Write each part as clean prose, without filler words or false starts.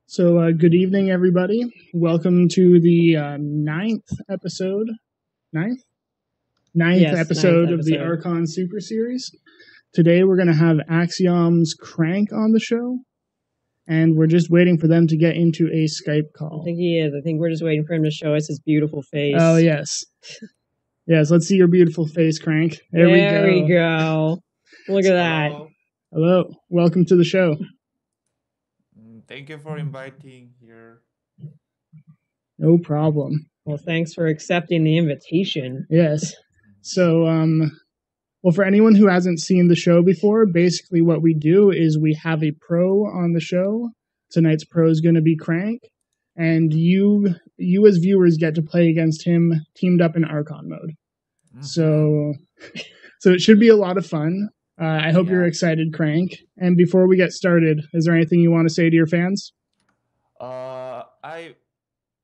So, good evening, everybody. Welcome to the ninth episode of the Archon Super Series. Today, we're going to have Axiom's CranK on the show, and we're just waiting for them to get into a Skype call. I think he is. I think we're just waiting for him to show us his beautiful face. Oh, yes. Yes, let's see your beautiful face, CranK. There we go. Look at that. Hello. Welcome to the show. Thank you for inviting here. No problem. Well, thanks for accepting the invitation. Yes. So, well, for anyone who hasn't seen the show before, basically what we do is we have a pro on the show. Tonight's pro is going to be CranK, and you as viewers get to play against him teamed up in Archon mode. Mm-hmm. So it should be a lot of fun. I hope you're excited, CranK. And before we get started, is there anything you want to say to your fans? I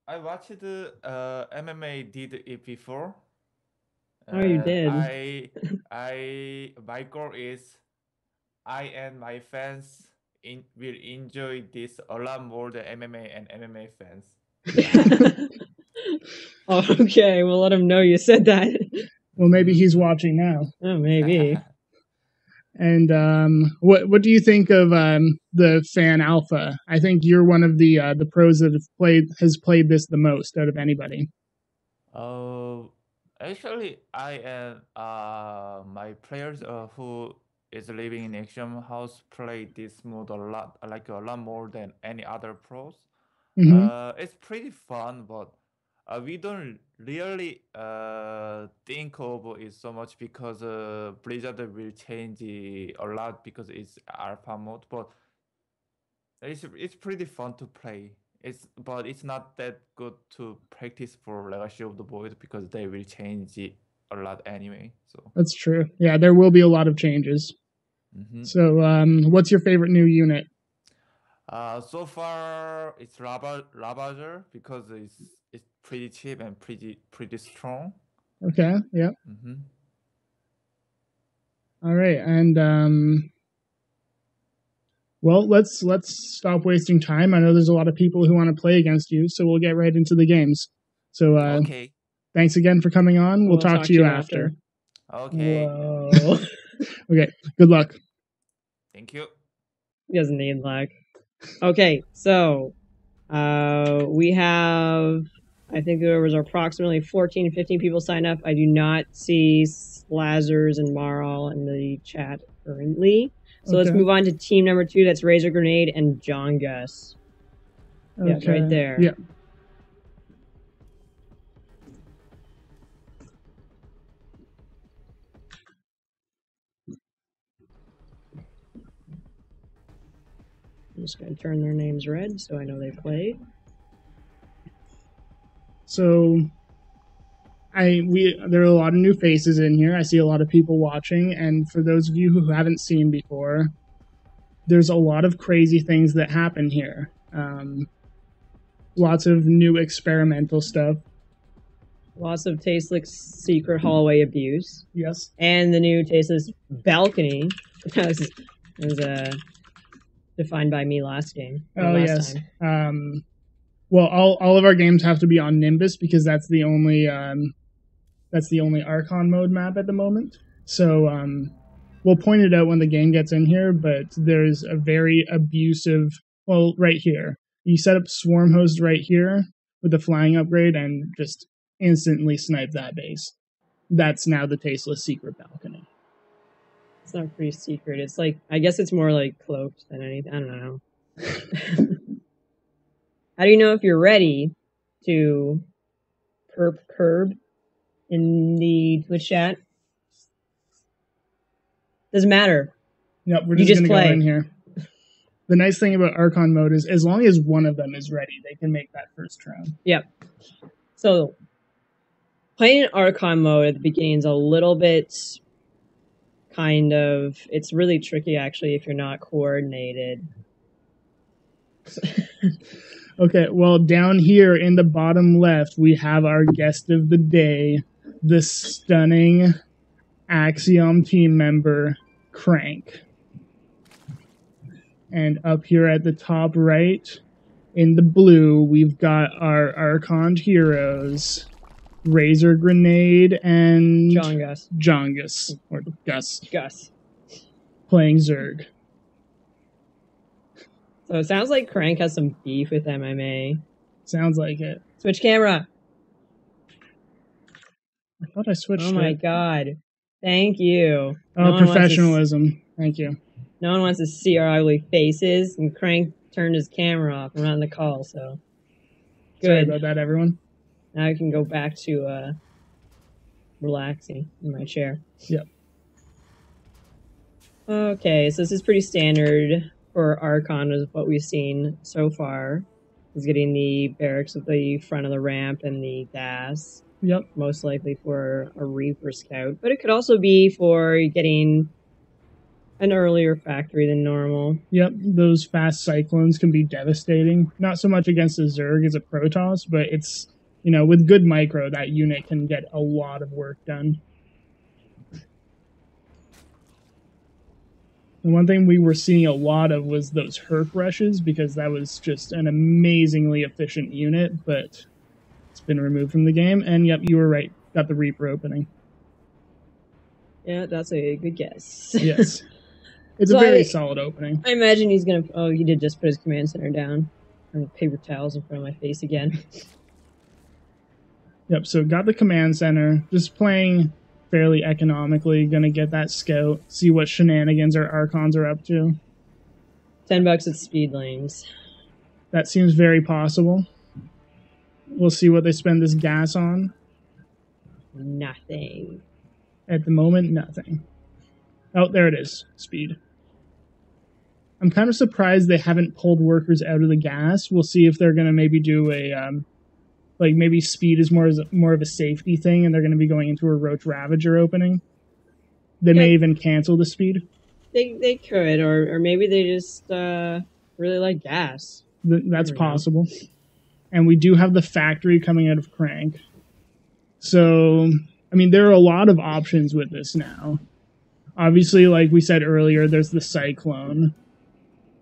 watched MMA did it before. Oh, you did. My goal is I and my fans will enjoy this a lot more than MMA and MMA fans. Okay, we'll let him know you said that. Well, maybe he's watching now. Oh, maybe. And what do you think of the fan alpha? I think you're one of the pros that has played this the most out of anybody. Actually, I and my players who is living in Axiom house play this mode a lot more than any other pros. Mm-hmm. It's pretty fun, but we don't really think of it so much because Blizzard will change a lot because it's alpha mode. But it's pretty fun to play. But it's not that good to practice for Legacy of the Void because they will change it a lot anyway. So that's true. Yeah, there will be a lot of changes. Mm-hmm. So, what's your favorite new unit? So far it's Ravager because it's pretty cheap and pretty strong. Okay. Yeah. Mm-hmm. All right, and well, let's stop wasting time. I know there's a lot of people who want to play against you, so we'll get right into the games. So, okay. Thanks again for coming on. We'll talk to you after. Okay. Whoa. Okay. Good luck. Thank you. He doesn't need luck. Okay, so we have, I think there was approximately 14 to 15 people signed up. I do not see Slazers and Marl in the chat currently. So let's move on to team number 2. That's Razor Grenade and John Gus. Okay. Yeah, right there. Yeah. I'm just going to turn their names red so I know they played. So there are a lot of new faces in here. I see a lot of people watching, and for those of you who haven't seen before, there's a lot of crazy things that happen here. Lots of new experimental stuff. Lots of tasteless secret hallway abuse. Yes. And the new tasteless balcony was defined by me last game. Yes. Time. Well, all of our games have to be on Nimbus because that's the only Archon mode map at the moment. So we'll point it out when the game gets in here, but there's a very abusive. Well, right here, you set up Swarm Host right here with the flying upgrade and just instantly snipe that base. That's now the tasteless secret balcony. It's not pretty secret. It's like, I guess it's more like cloaked than anything. I don't know. How do you know if you're ready to curb in the Twitch chat? Doesn't matter. Nope, we're just going to go in here. The nice thing about Archon mode is as long as one of them is ready, they can make that first round. Yep. So playing Archon mode at the beginning is a little bit it's really tricky actually if you're not coordinated. Okay, well, down here in the bottom left, we have our guest of the day, the stunning Axiom team member, CranK. And up here at the top right, in the blue, we've got our Archon heroes, Razor Grenade and John Gus, or Gus, playing Zerg. So it sounds like CranK has some beef with MMA. Sounds like it. Switch camera. I thought I switched it. Oh my god. Thank you. Oh, professionalism. Thank you. No one wants to see our ugly faces, and CranK turned his camera off. We're not on the call, so. Good. Sorry about that, everyone. Now I can go back to relaxing in my chair. Yep. Okay, so this is pretty standard for Archon, is what we've seen so far. He's getting the barracks at the front of the ramp and the gas. Yep. Most likely for a Reaper Scout. But it could also be for getting an earlier factory than normal. Yep, those fast cyclones can be devastating. Not so much against a Zerg as a Protoss, but it's, you know, with good micro, that unit can get a lot of work done. And one thing we were seeing a lot of was those herc rushes, because that was just an amazingly efficient unit, but it's been removed from the game. And yep, you were right. Got the Reaper opening. Yeah, that's a good guess. Yes. It's a very solid opening. I imagine he's going to... Oh, he did just put his command center down. And paper towels in front of my face again. Yep, so got the command center. Just playing fairly economically. Gonna get that scout. See what shenanigans our Archons are up to. $10 at speed lanes. That seems very possible. We'll see what they spend this gas on. Nothing. At the moment, nothing. Oh, there it is. Speed. I'm kind of surprised they haven't pulled workers out of the gas. We'll see if they're going to maybe do a, like maybe speed is more of a safety thing, and they're going to be going into a Roach Ravager opening. They may even cancel the speed. They could, or maybe they just really like gas. That's possible. And we do have the factory coming out of CranK. So, I mean, there are a lot of options with this now. Obviously, like we said earlier, there's the Cyclone.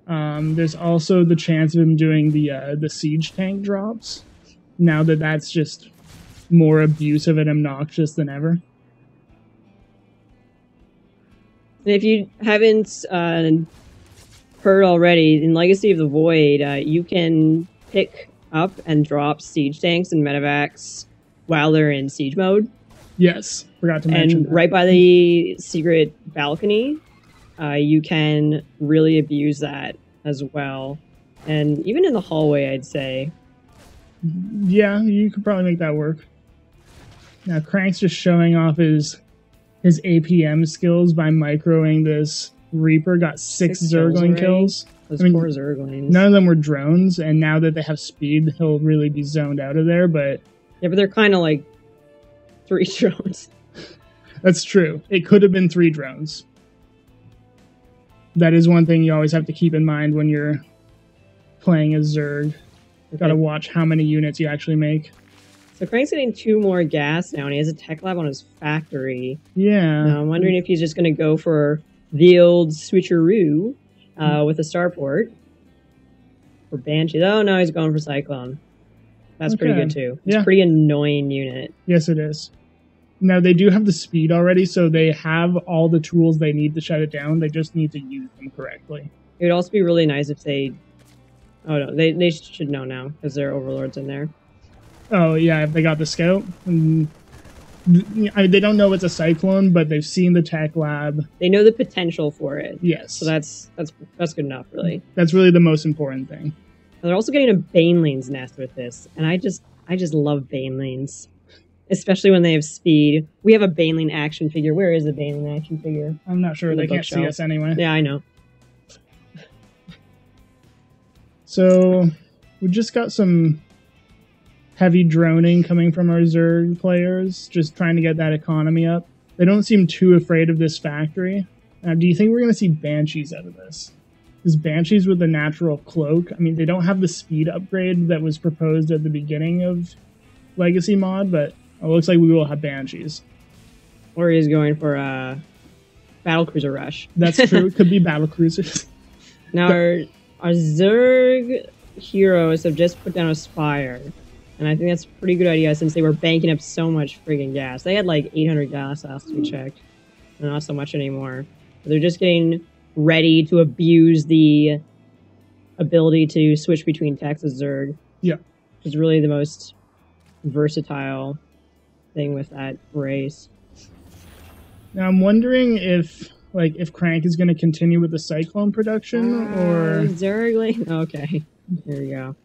There's also the chance of him doing the siege tank drops. Now that that's just more abusive and obnoxious than ever. And if you haven't heard already, in Legacy of the Void, you can pick up and drop siege tanks and medevacs while they're in siege mode. Yes, forgot to mention And that. right by the secret balcony, you can really abuse that as well. And even in the hallway, I'd say. Yeah, you could probably make that work. Now, CranK's just showing off his APM skills by microing this Reaper. Got six Zergling kills. Those poor Zerglings. None of them were drones, and now that they have speed, he'll really be zoned out of there, but... Yeah, but they're kind of like 3 drones. That's true. It could have been 3 drones. That is one thing you always have to keep in mind when you're playing a Zerg. Okay. Gotta watch how many units you actually make. So CranK's getting 2 more gas now, and he has a tech lab on his factory. Yeah. Now, I'm wondering if he's just going to go for the old switcheroo with a starport. For Banshee. Oh, no, he's going for Cyclone. That's pretty good, too. It's a pretty annoying unit. Yes, it is. Now, they do have the speed already, so they have all the tools they need to shut it down. They just need to use them correctly. It would also be really nice if they... Oh, no, they should know now, because there are overlords in there. Oh, yeah, if they got the scout. They don't know it's a Cyclone, but they've seen the tech lab. They know the potential for it. Yes. So that's good enough, really. That's really the most important thing. And they're also getting a Baneling's nest with this, and I just love Banelings. Especially when they have speed. We have a Baneling action figure. Where is the Baneling action figure? I'm not sure. They can't see us anyway. Yeah, I know. So, we just got some heavy droning coming from our Zerg players, just trying to get that economy up. They don't seem too afraid of this factory. Do you think we're going to see Banshees out of this? Because Banshees with the natural cloak, I mean, they don't have the speed upgrade that was proposed at the beginning of Legacy mod, but it looks like we will have Banshees. Or he's going for a Battlecruiser Rush. That's true. It could be Battlecruisers. Now our Zerg heroes have just put down a Spire. And I think that's a pretty good idea since they were banking up so much friggin' gas. They had like 800 gas last we checked. And not so much anymore. But they're just getting ready to abuse the ability to switch between techs as Zerg. Yeah. Which is really the most versatile thing with that race. Now I'm wondering if CranK is going to continue with the Cyclone production or Zerg. Okay, there you go.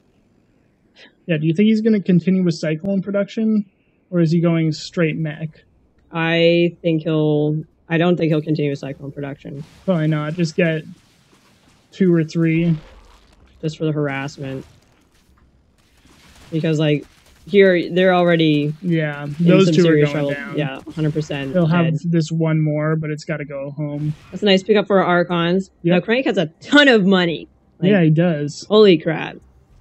Yeah, do you think he's going to continue with Cyclone production, or is he going straight mech? I don't think he'll continue with Cyclone production. Probably not. Just get 2 or 3, just for the harassment. Because like here, they're already those 2 are going trouble. down. Yeah, 100%. They'll have this one more, but it's got to go home. That's a nice pickup for our Archons. Yep. Now CranK has a ton of money. Like, yeah, he does. Holy crap!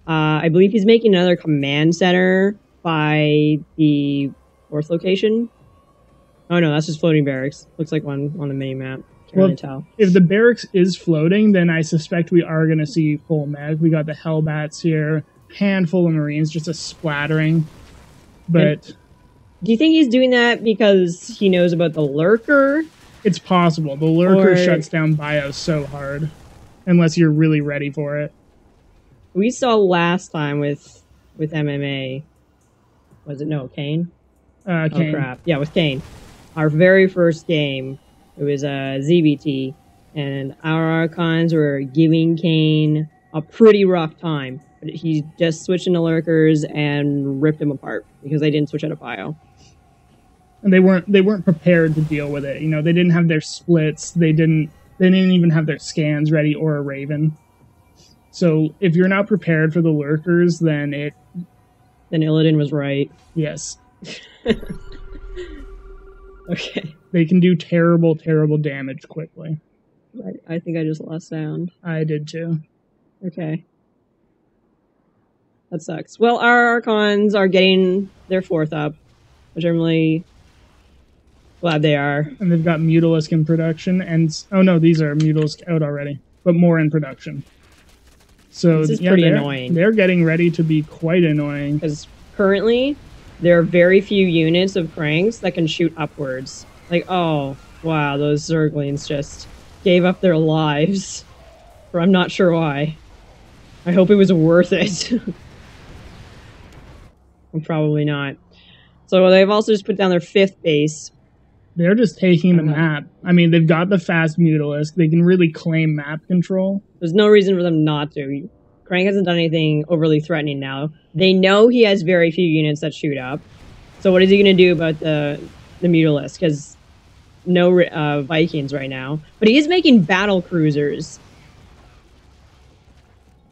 I believe he's making another command center by the 4th location. Oh no, that's just floating barracks. Looks like one on the mini map. Can't really tell. If the barracks is floating, then I suspect we are going to see full mech. We got the Hellbats here, handful of Marines, just a splattering. But do you think he's doing that because he knows about the Lurker? It's possible. The Lurker shuts down bios so hard, unless you're really ready for it. We saw last time with MMA. Was it Kane? Kane. Oh crap! Yeah, with Kane. Our very first game, it was ZBT, and our Archons were giving Kane a pretty rough time. But he just switched into Lurkers and ripped him apart because they didn't switch out of bio. And they weren't prepared to deal with it. You know, they didn't have their splits. They didn't even have their scans ready or a Raven. So if you're not prepared for the Lurkers, then Illidan was right. Yes. Okay. They can do terrible, terrible damage quickly. I think I just lost sound. I did too. Okay. That sucks. Well, our Archons are getting their 4th up, which I'm really glad they are. And they've got Mutalisk in production, and oh no, these are Mutalisk out already, but more in production. So this is pretty annoying. They're getting ready to be quite annoying. Because currently, there are very few units of CranKs that can shoot upwards. Like, oh, wow, those Zerglings just gave up their lives. Or I'm not sure why. I hope it was worth it. Probably not. So they've also just put down their 5th base. They're just taking the map. I mean, they've got the fast Mutalisk. They can really claim map control. There's no reason for them not to. CranK hasn't done anything overly threatening now. They know he has very few units that shoot up. So what is he going to do about the Mutalisk? Because no Vikings right now. But he is making battle cruisers.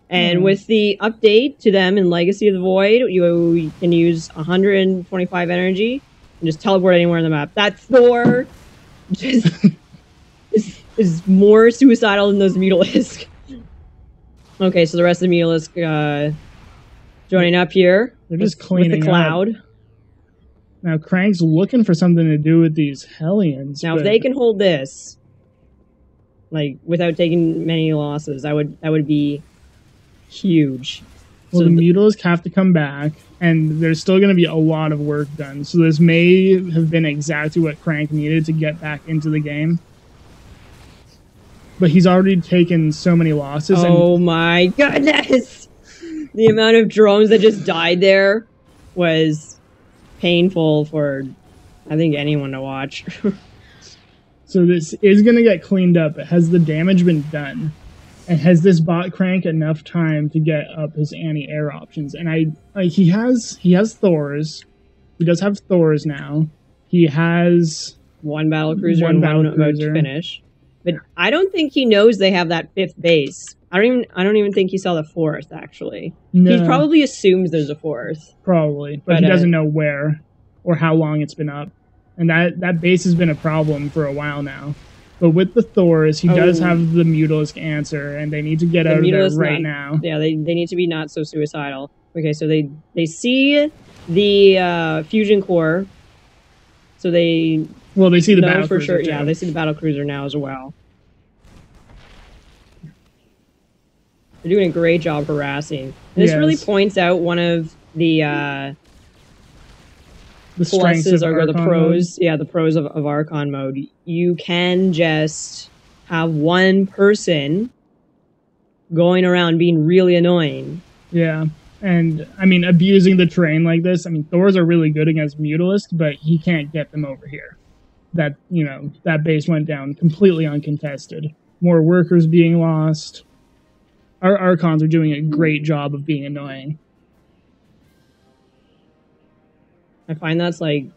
And with the update to them in Legacy of the Void, you can use 125 energy and just teleport anywhere on the map. That Thor just is more suicidal than those Mutalisk. Okay, so the rest of the Mutalisk joining up here. They're just cleaning with the cloud. Up. Now CranK's looking for something to do with these Hellions. Now, if they can hold this, like without taking many losses, that would be huge. Well, so the Mutalisk have to come back, and there's still going to be a lot of work done. So this may have been exactly what CranK needed to get back into the game. But he's already taken so many losses. Oh my goodness! The amount of drones that just died there was painful for, I think, anyone to watch. So this is going to get cleaned up. Has the damage been done? And has this bot CranK enough time to get up his anti-air options? And he has Thors. He does have Thors now. He has one battlecruiser and one about to finish. But I don't think he knows they have that 5th base. I don't even think he saw the 4th, actually. No. He probably assumes there's a 4th. Probably, but he doesn't know where or how long it's been up. And that base has been a problem for a while now. But with the Thors, he does have the Mutalisk answer, and they need to get out of there right now. Yeah, they need to be not so suicidal. Okay, so they see the fusion core. So they see the battle for sure. Too. Yeah, they see the battle cruiser now as well. They're doing a great job harassing. This really points out one of the pluses or the pros. Mode. Yeah, the pros of Archon mode. You can just have one person going around being really annoying. Yeah. And, I mean, abusing the terrain like this. I mean, Thors are really good against Mutalisk, but he can't get them over here. That, you know, that base went down completely uncontested. More workers being lost. Our Archons are doing a great job of being annoying. I find that's like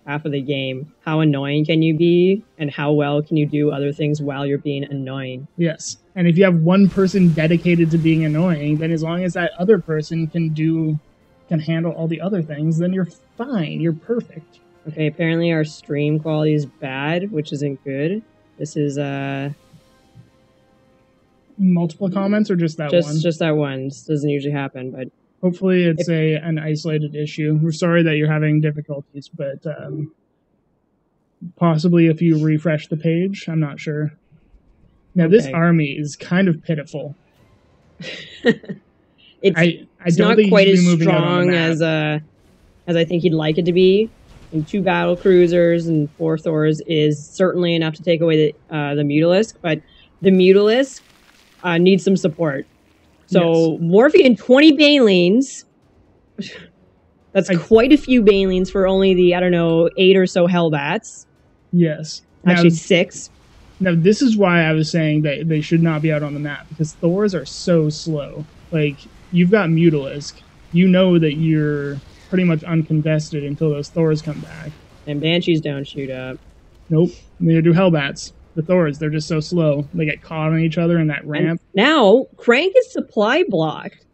half of the game. How annoying can you be, and how well can you do other things while you're being annoying? Yes. And if you have one person dedicated to being annoying, then as long as that other person can handle all the other things, then you're fine. You're perfect. Okay, apparently our stream quality is bad, which isn't good. This is multiple comments or just that one? Just that one. This doesn't usually happen, but hopefully it's an isolated issue. We're sorry that you're having difficulties, but possibly if you refresh the page, I'm not sure. Now, this army is kind of pitiful. It's not quite as strong as I think you'd like it to be. And 2 battle cruisers and 4 Thors is certainly enough to take away the Mutalisk, but the Mutalisk needs some support. So morphing 20 Banelings, that's quite a few Banelings for only the, 8 or so Hellbats. Yes. Actually, 6. Now, this is why I was saying that they should not be out on the map, because Thors are so slow. Like, you've got Mutalisk. You know that you're pretty much uncontested until those Thors come back. And Banshees don't shoot up. Nope. Neither do Hellbats. The Thors, they're just so slow. They get caught on each other in that ramp. And now, CranK is supply blocked.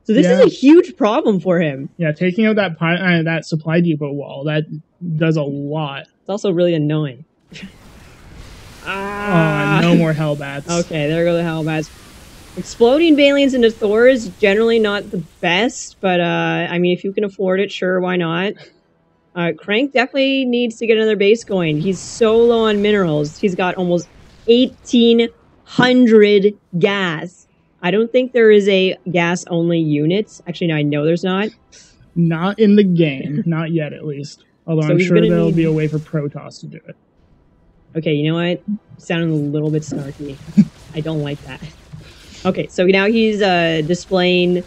So this is a huge problem for him. Yeah, taking out that supply depot wall, that does a lot. It's also really annoying. Oh, no more Hellbats. Okay, there go the Hellbats. Exploding Banelings into Thors, generally not the best, but I mean, if you can afford it, sure, why not? CranK definitely needs to get another base going. He's so low on minerals. He's got almost 1,800 gas. I don't think there is a gas-only unit. Actually, no, I know there's not. Not in the game. Not yet, at least. Although I'm sure there'll be a way for Protoss to do it. Okay, you know what? Sounding a little bit snarky. I don't like that. Okay, so now he's displaying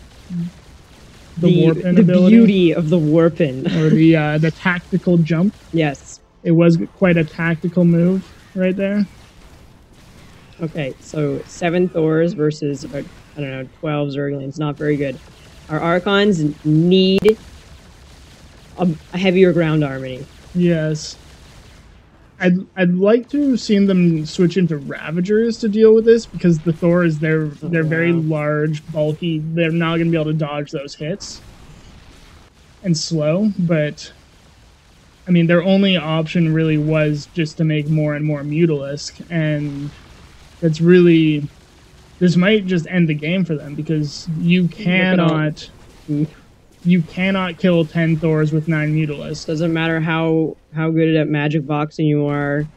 the beauty of the Warpin. Or the tactical jump. Yes. It was quite a tactical move right there. Okay, so 7 Thors versus, 12 Zerglings. Not very good. Our Archons need a heavier ground army. Yes. I'd like to have seen them switch into Ravagers to deal with this, because the Thors, they're very large, bulky. They're not going to be able to dodge those hits. And slow, but I mean, their only option really was just to make more and more Mutalisk, and that's really... This might just end the game for them, because you cannot kill 10 Thors with 9 Mutalisks. Doesn't matter how good at magic boxing you are.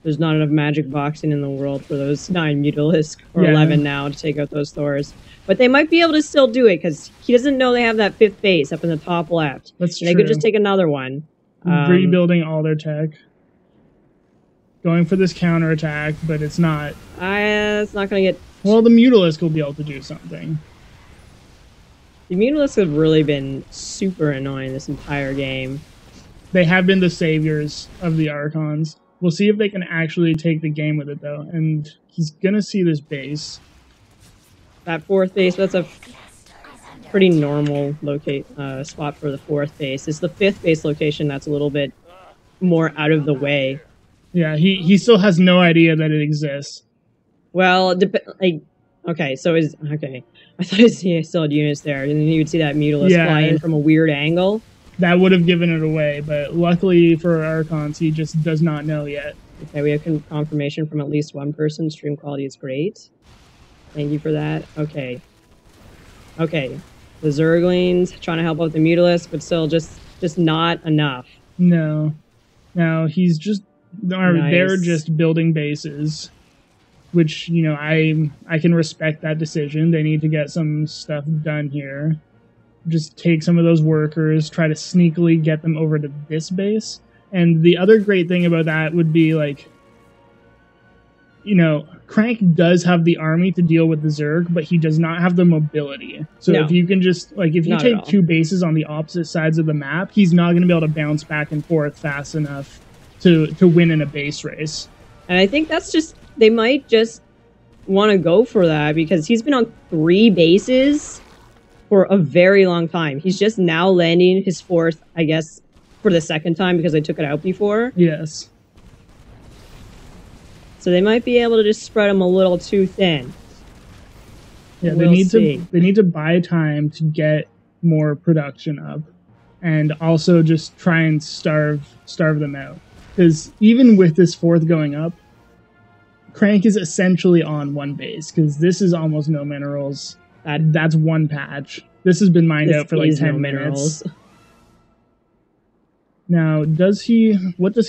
There's not enough magic boxing in the world for those 9 Mutalisk, or 11 now, to take out those Thors. But they might be able to still do it, because he doesn't know they have that 5th base up in the top left. That's true. They could just take another one. Rebuilding all their tech. Going for this counterattack, but it's not... It's not going to get... Well, the Mutalisk will be able to do something. The Mutalisks have really been super annoying this entire game. They have been the saviors of the Archons. We'll see if they can actually take the game with it, though. And he's going to see this base. That 4th base, that's a pretty normal spot for the 4th base. It's the 5th base location that's a little bit more out of the way. Yeah, he still has no idea that it exists. Well, okay, so okay. I thought he still had units there, and then you would see that Mutalisk fly in from a weird angle. That would have given it away, but luckily for Archons, he just does not know yet. Okay, we have confirmation from at least one person. Stream quality is great. Thank you for that. Okay. Okay. The Zerglings trying to help out the Mutalisk, but still just not enough. No. Now, he's just... They're just building bases. which, you know, I can respect that decision. They need to get some stuff done here. Just take some of those workers, try to sneakily get them over to this base. And the other great thing about that would be, like, you know, CranK does have the army to deal with the Zerg, but he does not have the mobility. So if you can just, like, if you take two bases on the opposite sides of the map, he's not going to be able to bounce back and forth fast enough to win in a base race. And I think that's just, they might just want to go for that because he's been on 3 bases for a very long time. He's just now landing his 4th, I guess, for the 2nd time because I took it out before. Yes. So they might be able to just spread him a little too thin. Yeah, they need to buy time to get more production up, and also just try and starve them out. Because even with this 4th going up, CranK is essentially on 1 base, because this is almost no minerals. That's 1 patch. This has been mined out for like 10 minutes. Now, what does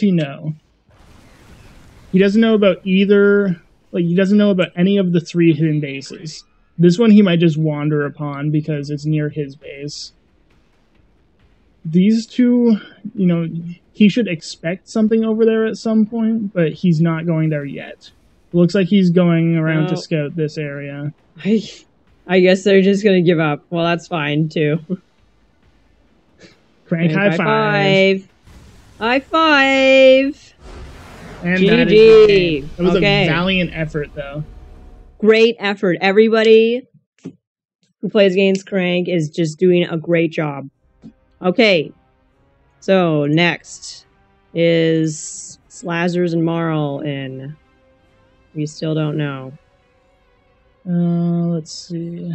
he know? He doesn't know about either, like, he doesn't know about any of the 3 hidden bases. This one he might just wander upon because it's near his base. These 2, you know, he should expect something over there at some point, but he's not going there yet. It looks like he's going around to scout this area. I guess they're just going to give up. Well, that's fine, too. CranK high five. High five. And GG. That was a valiant effort, though. Great effort. Everybody who plays against CranK is just doing a great job. Okay. So, next is Slazzers and Marl in. We still don't know. Let's see.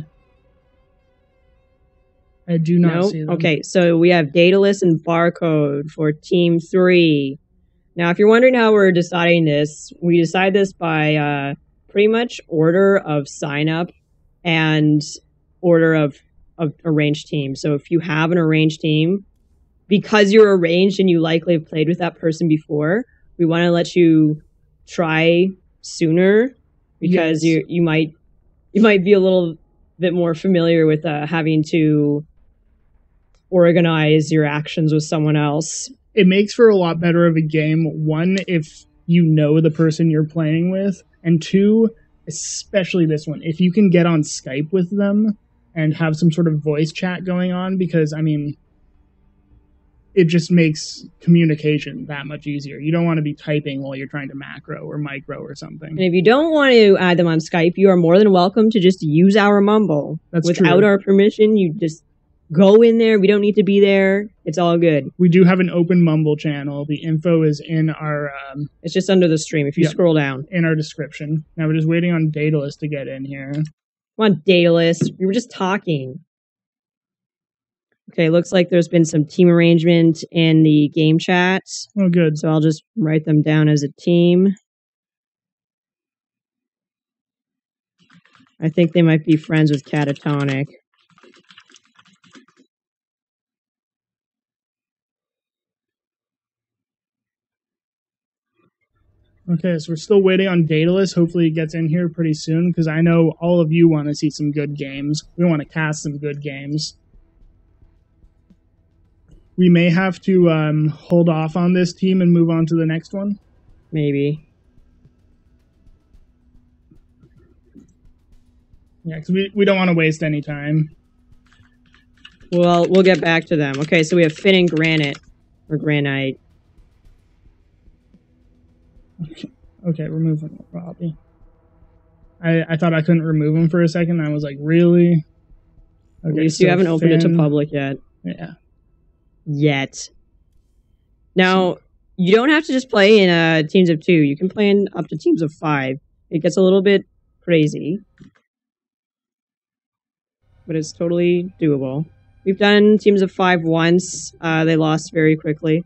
I do not see them. Okay, so we have Daedalus and Barcode for Team 3. Now, if you're wondering how we're deciding this, we decide this by pretty much order of sign-up and order of arranged team. So if you have an arranged team, because you're arranged and you likely have played with that person before, we want to let you try sooner because you might be a little bit more familiar with having to organize your actions with someone else. It makes for a lot better of a game. 1, if you know the person you're playing with, and 2, especially this one, if you can get on Skype with them and have some sort of voice chat going on, because, I mean, it just makes communication that much easier. You don't want to be typing while you're trying to macro or micro or something. And if you don't want to add them on Skype, you are more than welcome to just use our Mumble. That's without true. Our permission, you just go in there. We don't need to be there. It's all good. We do have an open Mumble channel. The info is in our... it's just under the stream if you scroll down. In our description. Now we're just waiting on Daedalus to get in here. Come on, Daedalus. We were just talking. Okay, looks like there's been some team arrangement in the game chat. Oh, good. So I'll just write them down as a team. I think they might be friends with Catatonic. Okay, so we're still waiting on Daedalus. Hopefully he gets in here pretty soon, because I know all of you want to see some good games. We want to cast some good games. We may have to hold off on this team and move on to the next one. Maybe. Yeah, because we don't want to waste any time. Well, we'll get back to them. Okay, so we have Finn and Granite. Or Granite. Okay, remove him, Robbie. I thought I couldn't remove him for a second. I was like, really? Okay, at least you haven't opened it to public yet. Yeah. Yet. Now, you don't have to just play in teams of 2. You can play in up to teams of 5. It gets a little bit crazy. But it's totally doable. We've done teams of 5 once. They lost very quickly.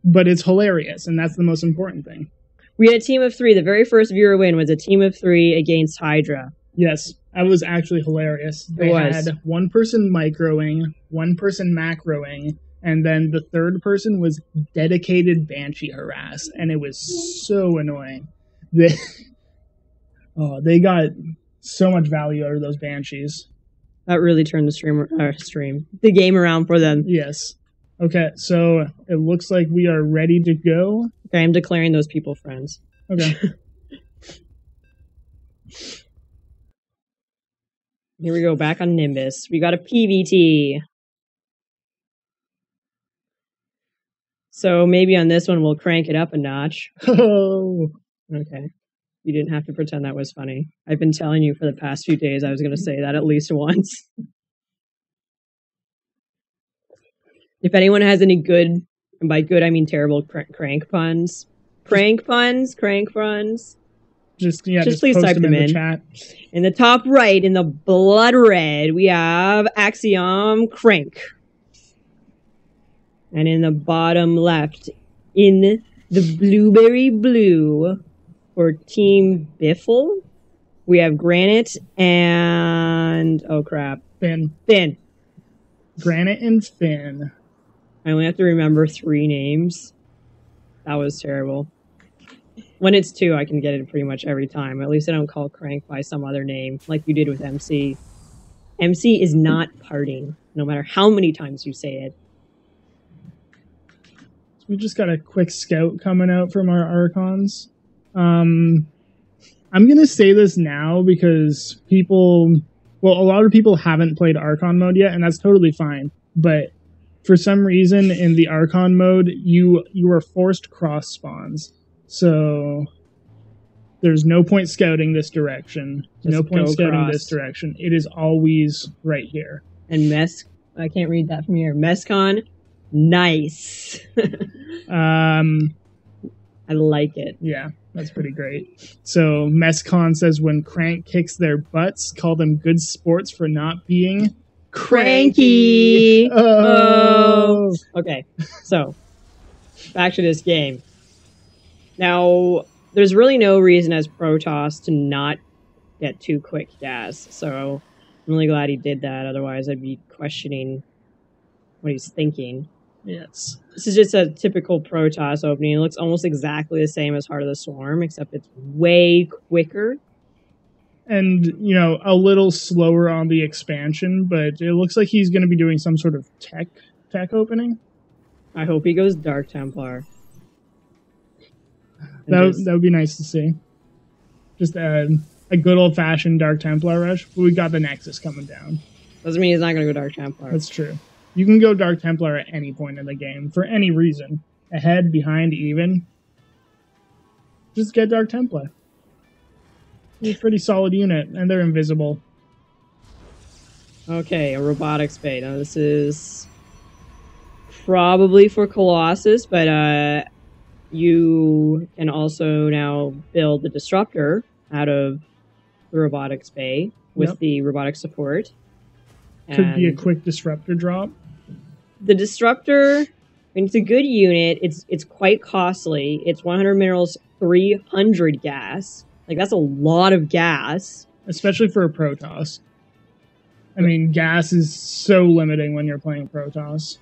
But it's hilarious, and that's the most important thing. We had a team of 3. The very first viewer win was a team of 3 against Hydra. Yes, that was actually hilarious. They had one person microing, one person macroing, and then the third person was dedicated Banshee harass, and it was so annoying. They got so much value out of those Banshees. That really turned the game around for them. Yes. Okay, so it looks like we are ready to go. Okay, I'm declaring those people friends. Okay. Here we go, back on Nimbus. We got a PVT. So maybe on this one we'll crank it up a notch. Oh. Okay. You didn't have to pretend that was funny. I've been telling you for the past few days I was going to say that at least once. If anyone has any good, and by good I mean terrible, crank puns. Crank puns. Just please type them in. Chat. In the top right, in the blood red, we have Axiom CranK. And in the bottom left, in the blueberry blue, for Team Biffle, we have Granite and... oh, crap. Finn. Granite and Finn. I only have to remember 3 names. That was terrible. When it's 2, I can get it pretty much every time. At least I don't call CranK by some other name, like you did with MC. MC is not parting, no matter how many times you say it. So we just got a quick scout coming out from our Archons. I'm going to say this now because a lot of people haven't played Archon mode yet, and that's totally fine. But for some reason, in the Archon mode, you are forced cross spawns. So there's no point scouting this direction. No point scouting this direction. It is always right here. And I can't read that from here. Mescon, nice. I like it. Yeah, that's pretty great. So Mescon says when CranK kicks their butts, call them good sports for not being cranky. Oh. Okay, so back to this game. Now, there's really no reason as Protoss to not get 2 quick gas, so I'm really glad he did that. Otherwise, I'd be questioning what he's thinking. Yes. This is just a typical Protoss opening. It looks almost exactly the same as Heart of the Swarm, except it's way quicker. And, a little slower on the expansion, but it looks like he's going to be doing some sort of tech opening. I hope he goes Dark Templar. That would be nice to see. Just a good old-fashioned Dark Templar rush. But we got the Nexus coming down. Doesn't mean he's not going to go Dark Templar. That's true. You can go Dark Templar at any point in the game, for any reason. Ahead, behind, even. Just get Dark Templar. He's a pretty solid unit, and they're invisible. Okay, a robotics bay. Now this is probably for Colossus, but you can also now build the Disruptor out of the robotics bay with the robotic support. Could be a quick Disruptor drop. The Disruptor, it's a good unit. It's quite costly. It's 100 minerals, 300 gas. Like, that's a lot of gas. Especially for a Protoss. I mean, gas is so limiting when you're playing Protoss.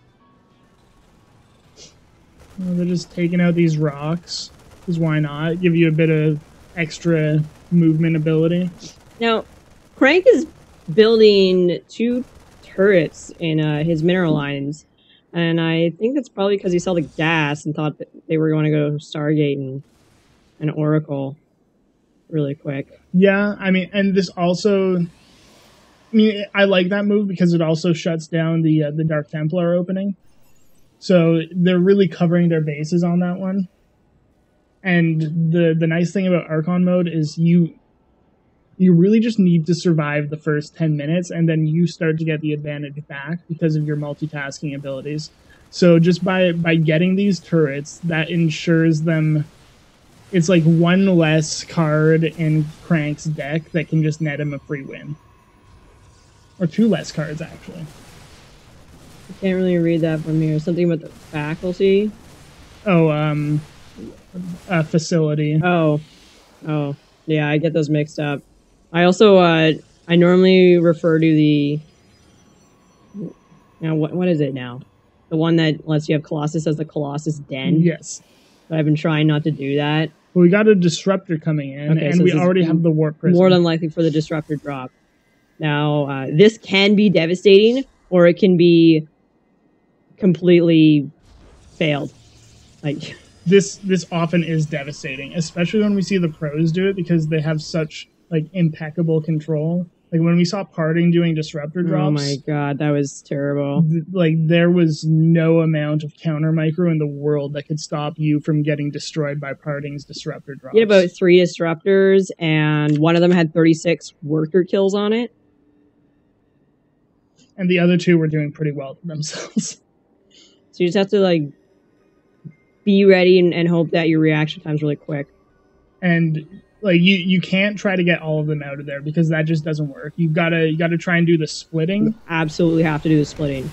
Well, they're just taking out these rocks. Because why not? Give you a bit of extra movement ability. Now, CranK is building 2 turrets in his mineral lines. And I think that's probably because he saw the gas and thought that they were going to go Stargate and Oracle really quick. Yeah, I mean, and this also... I mean, I like that move because it also shuts down the Dark Templar opening. So they're really covering their bases on that one. And the nice thing about Archon mode is you really just need to survive the first 10 minutes, and then you start to get the advantage back because of your multitasking abilities. So just by getting these turrets, that ensures them... It's like 1 less card in CranK's deck that can just net him a free win. Or 2 less cards, actually. I can't really read that from here. Something about the faculty? Oh, facility. Oh. Yeah, I get those mixed up. I also, I normally refer to the... Now, what is it now? The one that lets you have Colossus as the Colossus Den? Yes. But I've been trying not to do that. But we got a disruptor coming in, Okay, and so we this is already have the warp prism. More than likely for the disruptor drop. Now, this can be devastating, or it can be completely failed. Like this often is devastating, especially when we see the pros do it because they have such like impeccable control. Like when we saw Parting doing disruptor drops. Oh my god, that was terrible. Like there was no amount of counter micro in the world that could stop you from getting destroyed by Parting's disruptor drops. You had about 3 disruptors, and one of them had 36 worker kills on it. And the other 2 were doing pretty well for themselves. So you just have to like be ready and hope that your reaction time's really quick. And like you can't try to get all of them out of there because that just doesn't work. You gotta try and do the splitting. You absolutely have to do the splitting.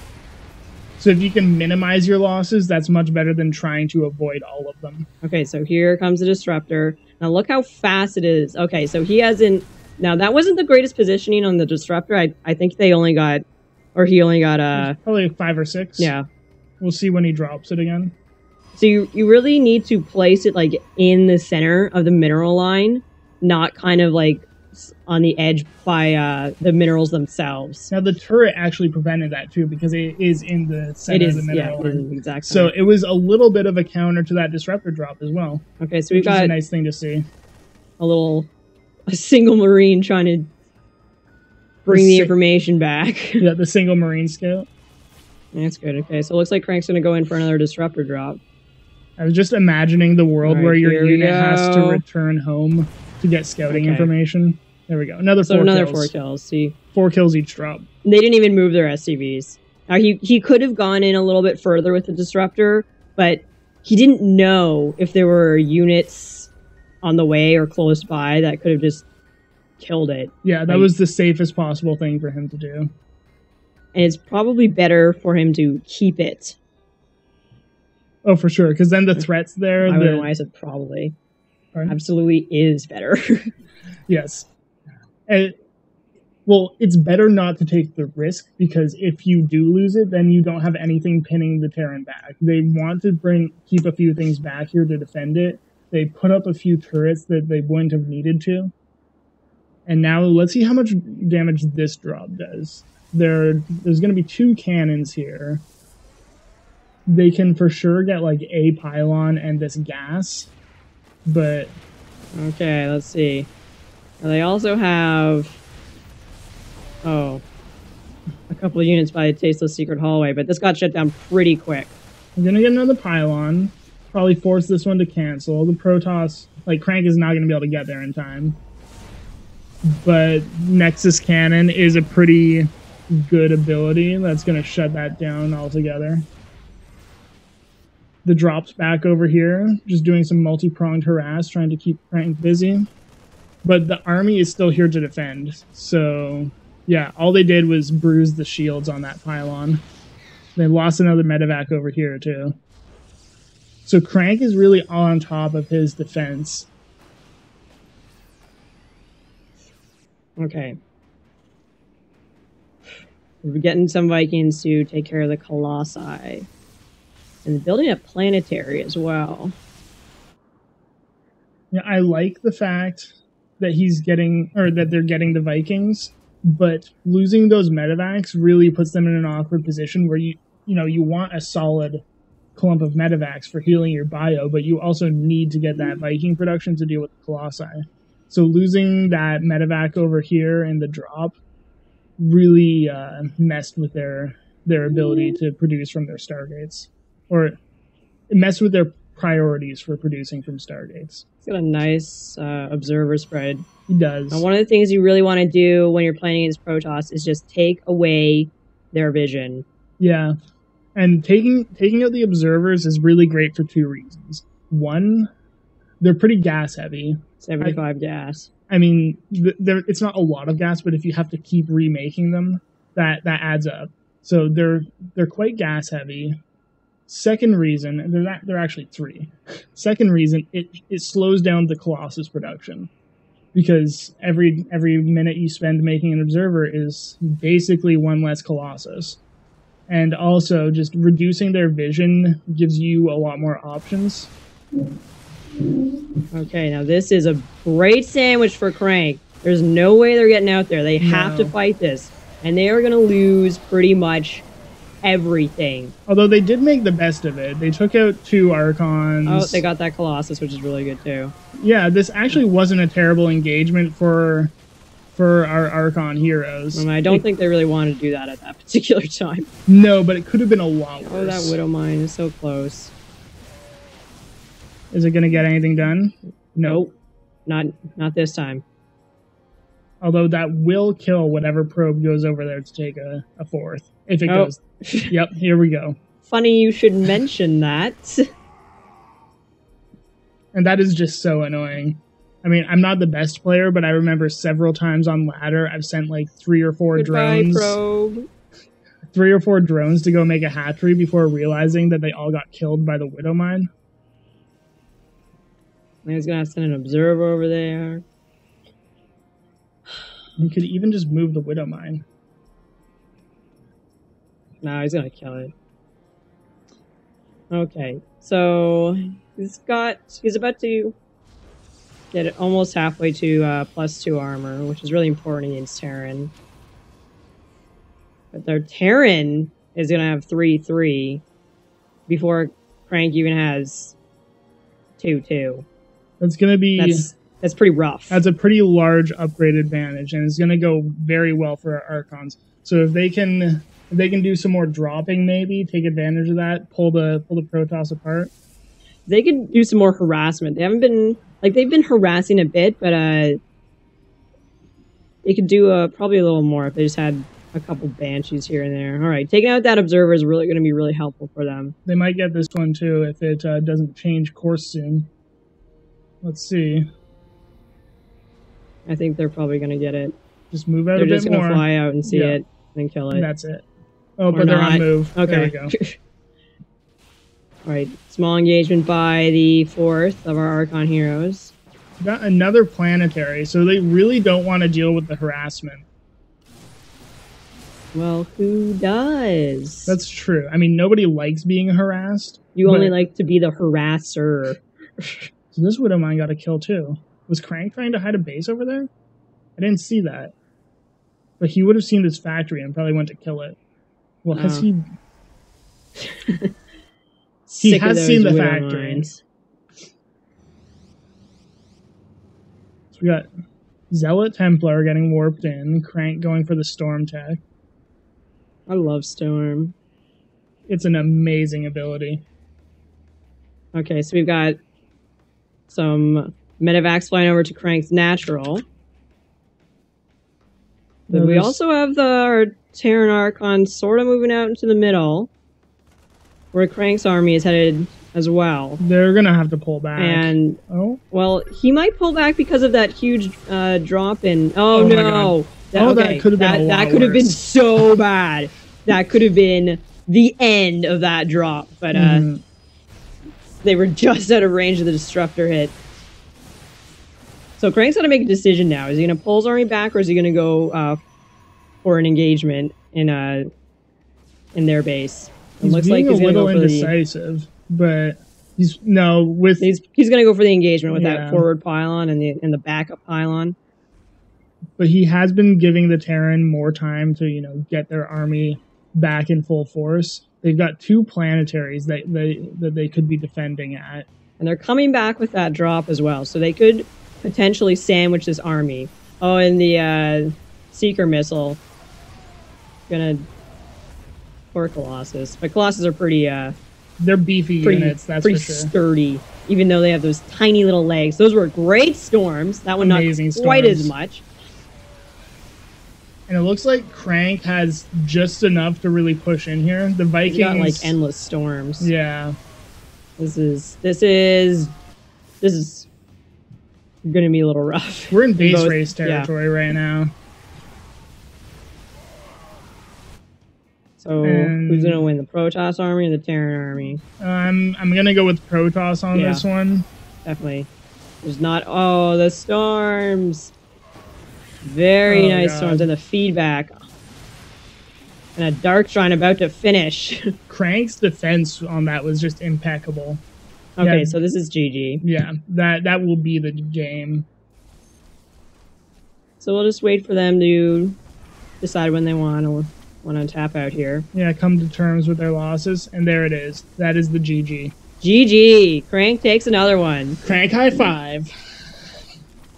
So if you can minimize your losses, that's much better than trying to avoid all of them. Okay, so here comes the disruptor. Now look how fast it is. Okay, so he hasn't. Now that wasn't the greatest positioning on the disruptor. I think they only got, or he only got probably 5 or 6. Yeah. We'll see when he drops it again. So you really need to place it like in the center of the mineral line, not kind of like on the edge by the minerals themselves. Now the turret actually prevented that too because it is in the center of the mineral line. Exactly. So it was a little bit of a counter to that disruptor drop as well. Okay, so we've got a nice thing to see. A single Marine trying to bring the information back. Yeah, the single Marine scout. That's good. Okay, so it looks like Crank's going to go in for another disruptor drop. I was just imagining the world where your unit has to return home to get scouting information. There we go. Another 4 kills. See, 4 kills each drop. They didn't even move their SCVs. Now he could have gone in a little bit further with the disruptor, but he didn't know if there were units on the way or close by that could have just killed it. Yeah, that was the safest possible thing for him to do. And it's probably better for him to keep it. Oh, for sure, because then the threats there... I don't know why I said probably. Pardon? Absolutely is better. Yes. Well, it's better not to take the risk, because if you do lose it, then you don't have anything pinning the Terran back. They want to keep a few things back here to defend it. They put up a few turrets that they wouldn't have needed to. And now let's see how much damage this drop does. There's going to be 2 cannons here. They can for sure get like a pylon and this gas, but... Okay, let's see. Now they also have... a couple of units by Tasteless Secret Hallway, but this got shut down pretty quick. I'm going to get another pylon. Probably force this one to cancel. The Protoss, like CranK is not going to be able to get there in time. But Nexus Cannon is a pretty good ability that's going to shut that down altogether. The drop's back over here, just doing some multi-pronged harass, trying to keep CranK busy. But the army is still here to defend. So, yeah, all they did was bruise the shields on that pylon. They lost another medevac over here, too. So CranK is really on top of his defense. Okay. We're getting some Vikings to take care of the Colossi. And building a planetary as well. Yeah, I like the fact that they're getting the Vikings, but losing those medevacs really puts them in an awkward position where you want a solid clump of medevacs for healing your bio, but you also need to get that Viking production to deal with the Colossi. So losing that medevac over here in the drop really messed with their ability to produce from their Stargates. Or it messed with their priorities for producing from Stargates. He's got a nice observer spread. He does. Now, one of the things you really want to do when you're playing against Protoss is just take away their vision. Yeah. And taking out the observers is really great for 2 reasons. One, they're pretty gas heavy. 75 gas. I mean, it's not a lot of gas, but if you have to keep remaking them, that adds up. So they're quite gas heavy. Second reason, they're actually 3. Second reason, it slows down the Colossus production. Because every minute you spend making an observer is basically 1 less Colossus. And also, just reducing their vision gives you a lot more options. Okay, now this is a great sandwich for CranK. There's no way they're getting out there. They have to fight this. And they are going to lose pretty much everything. Although they did make the best of it. They took out 2 Archons. Oh, they got that Colossus, which is really good too. Yeah, this actually wasn't a terrible engagement for our Archon heroes. I don't think they really wanted to do that at that particular time. No, but it could have been a lot worse. Oh, that Widow Mine is so close. Is it going to get anything done? Nope. Not this time. Although that will kill whatever probe goes over there to take a 4th. If it goes. Yep, here we go. Funny you should mention that. And that is just so annoying. I mean, I'm not the best player, but I remember several times on ladder, I've sent like 3 or 4 drones. Probe. 3 or 4 drones to go make a hatchery before realizing that they all got killed by the Widow Mine. He's gonna have to send an observer over there. You could even just move the Widow Mine. No, he's gonna kill it. Okay, so he's about to get it almost halfway to +2 armor, which is really important against Terran. But their Terran is gonna have 3/3 before CranK even has 2/2. That's gonna be that's pretty rough. That's a pretty large upgrade advantage, and it's gonna go very well for our Archons. So if they can do some more dropping, maybe take advantage of that, pull the Protoss apart. They could do some more harassment. They haven't been they've been harassing a bit, but they could do probably a little more if they just had a couple Banshees here and there. All right, taking out that observer is really going to be really helpful for them. They might get this one too if it doesn't change course soon. Let's see. I think they're probably going to get it. Just move out a bit more. They're just going to fly out and see it and kill it. And that's it. Oh, but they're on move. Okay. There we go. All right, small engagement by the 4th of our Archon heroes. Got another planetary, so they really don't want to deal with the harassment. Well, who does? That's true. I mean, nobody likes being harassed. You only like to be the harasser. So this Widow Mine got a kill too. Was CranK trying to hide a base over there? I didn't see that. But he would have seen this factory and probably went to kill it. Well, has he... He has seen the factory. So we got Zealot Templar getting warped in. CranK going for the Storm tech. I love Storm. It's an amazing ability. Okay, so we've got some Medivacs flying over to CranK's natural. But we also have our Terran Archon sort of moving out into the middle, where CranK's army is headed as well. They're going to have to pull back. And, well, he might pull back because of that huge drop in... Oh, no! That could have been That could have been so bad. That could have been the end of that drop. But they were just out of range of the Disruptor hit. So CranK's got to make a decision now. Is he going to pull his army back, or is he going to go for an engagement in their base? It looks like he's going to go for indecisive, but he's going to go for the engagement with that forward pylon and the backup pylon. But he has been giving the Terran more time to get their army back in full force. They've got 2 planetaries that they could be defending at, and they're coming back with that drop as well, so they could potentially sandwich this army. Oh, and the Seeker missile gonna for Colossus, but Colossus are pretty they're beefy units, that's pretty for sure. Sturdy, even though they have those tiny little legs. Those were great storms. That one amazing not quite as much. And it looks like CranK has just enough to really push in here. The Vikings got like endless storms. Yeah. This is gonna be a little rough. We're in base race territory right now. So who's gonna win, the Protoss army or the Terran army? I'm gonna go with Protoss on this one. Definitely. There's not the storms. Very nice storms, and the feedback. And a Dark Shrine about to finish. CranK's defense on that was just impeccable. Okay, Yeah. so this is GG. Yeah, that will be the game. So we'll just wait for them to decide when they want to tap out here. Yeah, come to terms with their losses, and there it is. That is the GG. GG. CranK takes another one. CranK high five.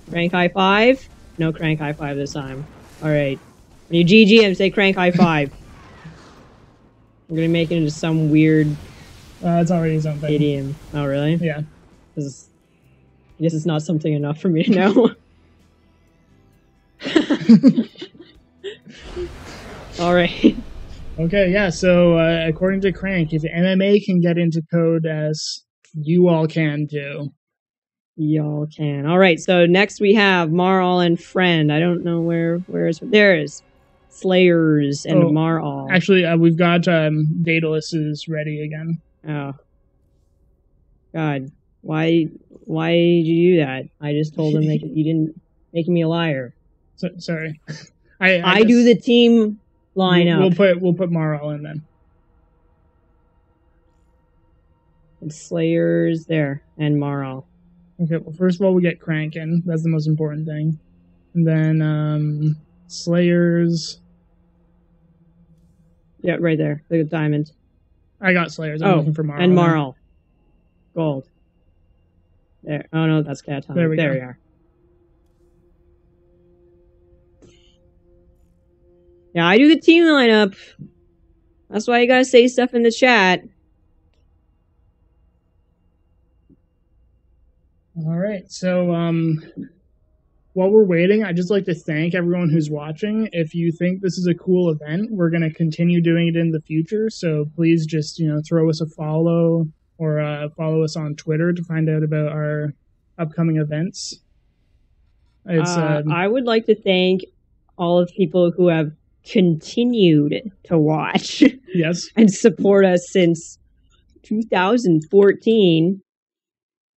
CranK high five. No CranK high five this time. All right. When you GG, I'm say CranK high five. I'm gonna make it into some weird. It's already his own thing. Idiom. Oh really? Yeah. I guess it's not something enough for me to know. All right. Okay, yeah, so according to CranK, if MMA can get into Code S, you all can too. Y'all can. All right, so next we have Marl and Friend. I don't know where is there is Slayers and Marl. Actually, we've got Daedalus is ready again. Oh. God. Why did you do that? I just told him you didn't make me a liar. So, sorry. I do the team lineup. We'll put Marl in then. And Slayers there and Marl. Okay, well first of all we get CranK in. That's the most important thing. And then Slayers. Yeah, right there. The diamond. I got Slayers. I'm looking for Marl. And Marl. Gold. There. Oh no, that's Cat. There we go. We are. Yeah, I do the team lineup. That's why you gotta say stuff in the chat. All right. So while we're waiting, I'd just like to thank everyone who's watching. If you think this is a cool event, we're going to continue doing it in the future. So please just, throw us a follow or follow us on Twitter to find out about our upcoming events. I would like to thank all of the people who have continued to watch. Yes. And support us since 2014.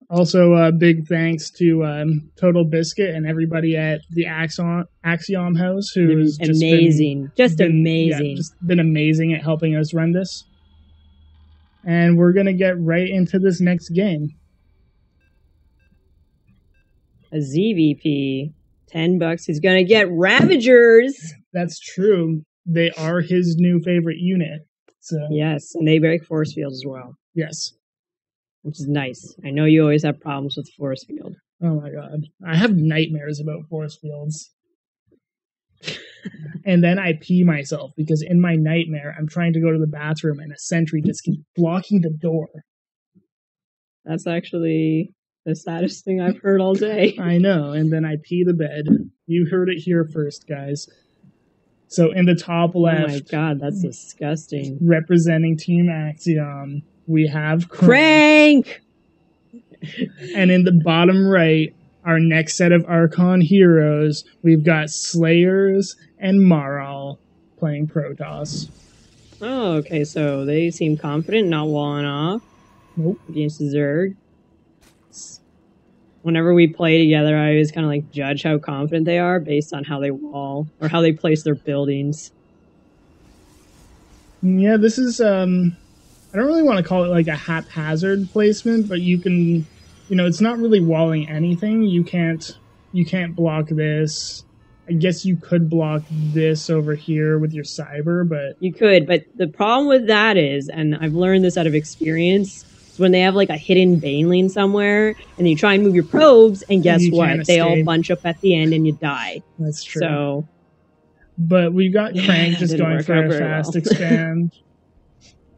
Also, big thanks to Total Biscuit and everybody at the Axiom house who's amazing. Amazing. Just been amazing at helping us run this. And we're going to get right into this next game. A ZVP, $10. He's going to get Ravagers. That's true. They are his new favorite unit. So yes, and they break force fields as well. Yes. Which is nice. I know you always have problems with force field. Oh my god. I have nightmares about force fields. And then I pee myself because in my nightmare, I'm trying to go to the bathroom and a sentry just keeps blocking the door. That's actually the saddest thing I've heard all day. I know. And then I pee the bed. You heard it here first, guys. So in the top left. Oh my god, that's disgusting. Representing Team Axiom, we have CranK! And in the bottom right, our next set of Archon heroes, we've got Slayers and Marl playing Protoss. Oh, okay, so they seem confident, not walling off. Nope. Against Zerg. Whenever we play together, I always kind of judge how confident they are based on how they wall or how they place their buildings. Yeah, this is I don't really want to call it a haphazard placement, but you can, it's not really walling anything. You can't block this. I guess you could block this over here with your cyber, but you could. But the problem with that is, and I've learned this out of experience, is when they have a hidden Baneling somewhere, and you try and move your probes, and guess what? They all bunch up at the end, and you die. That's true. So, but we've got CranK just going for a fast expand.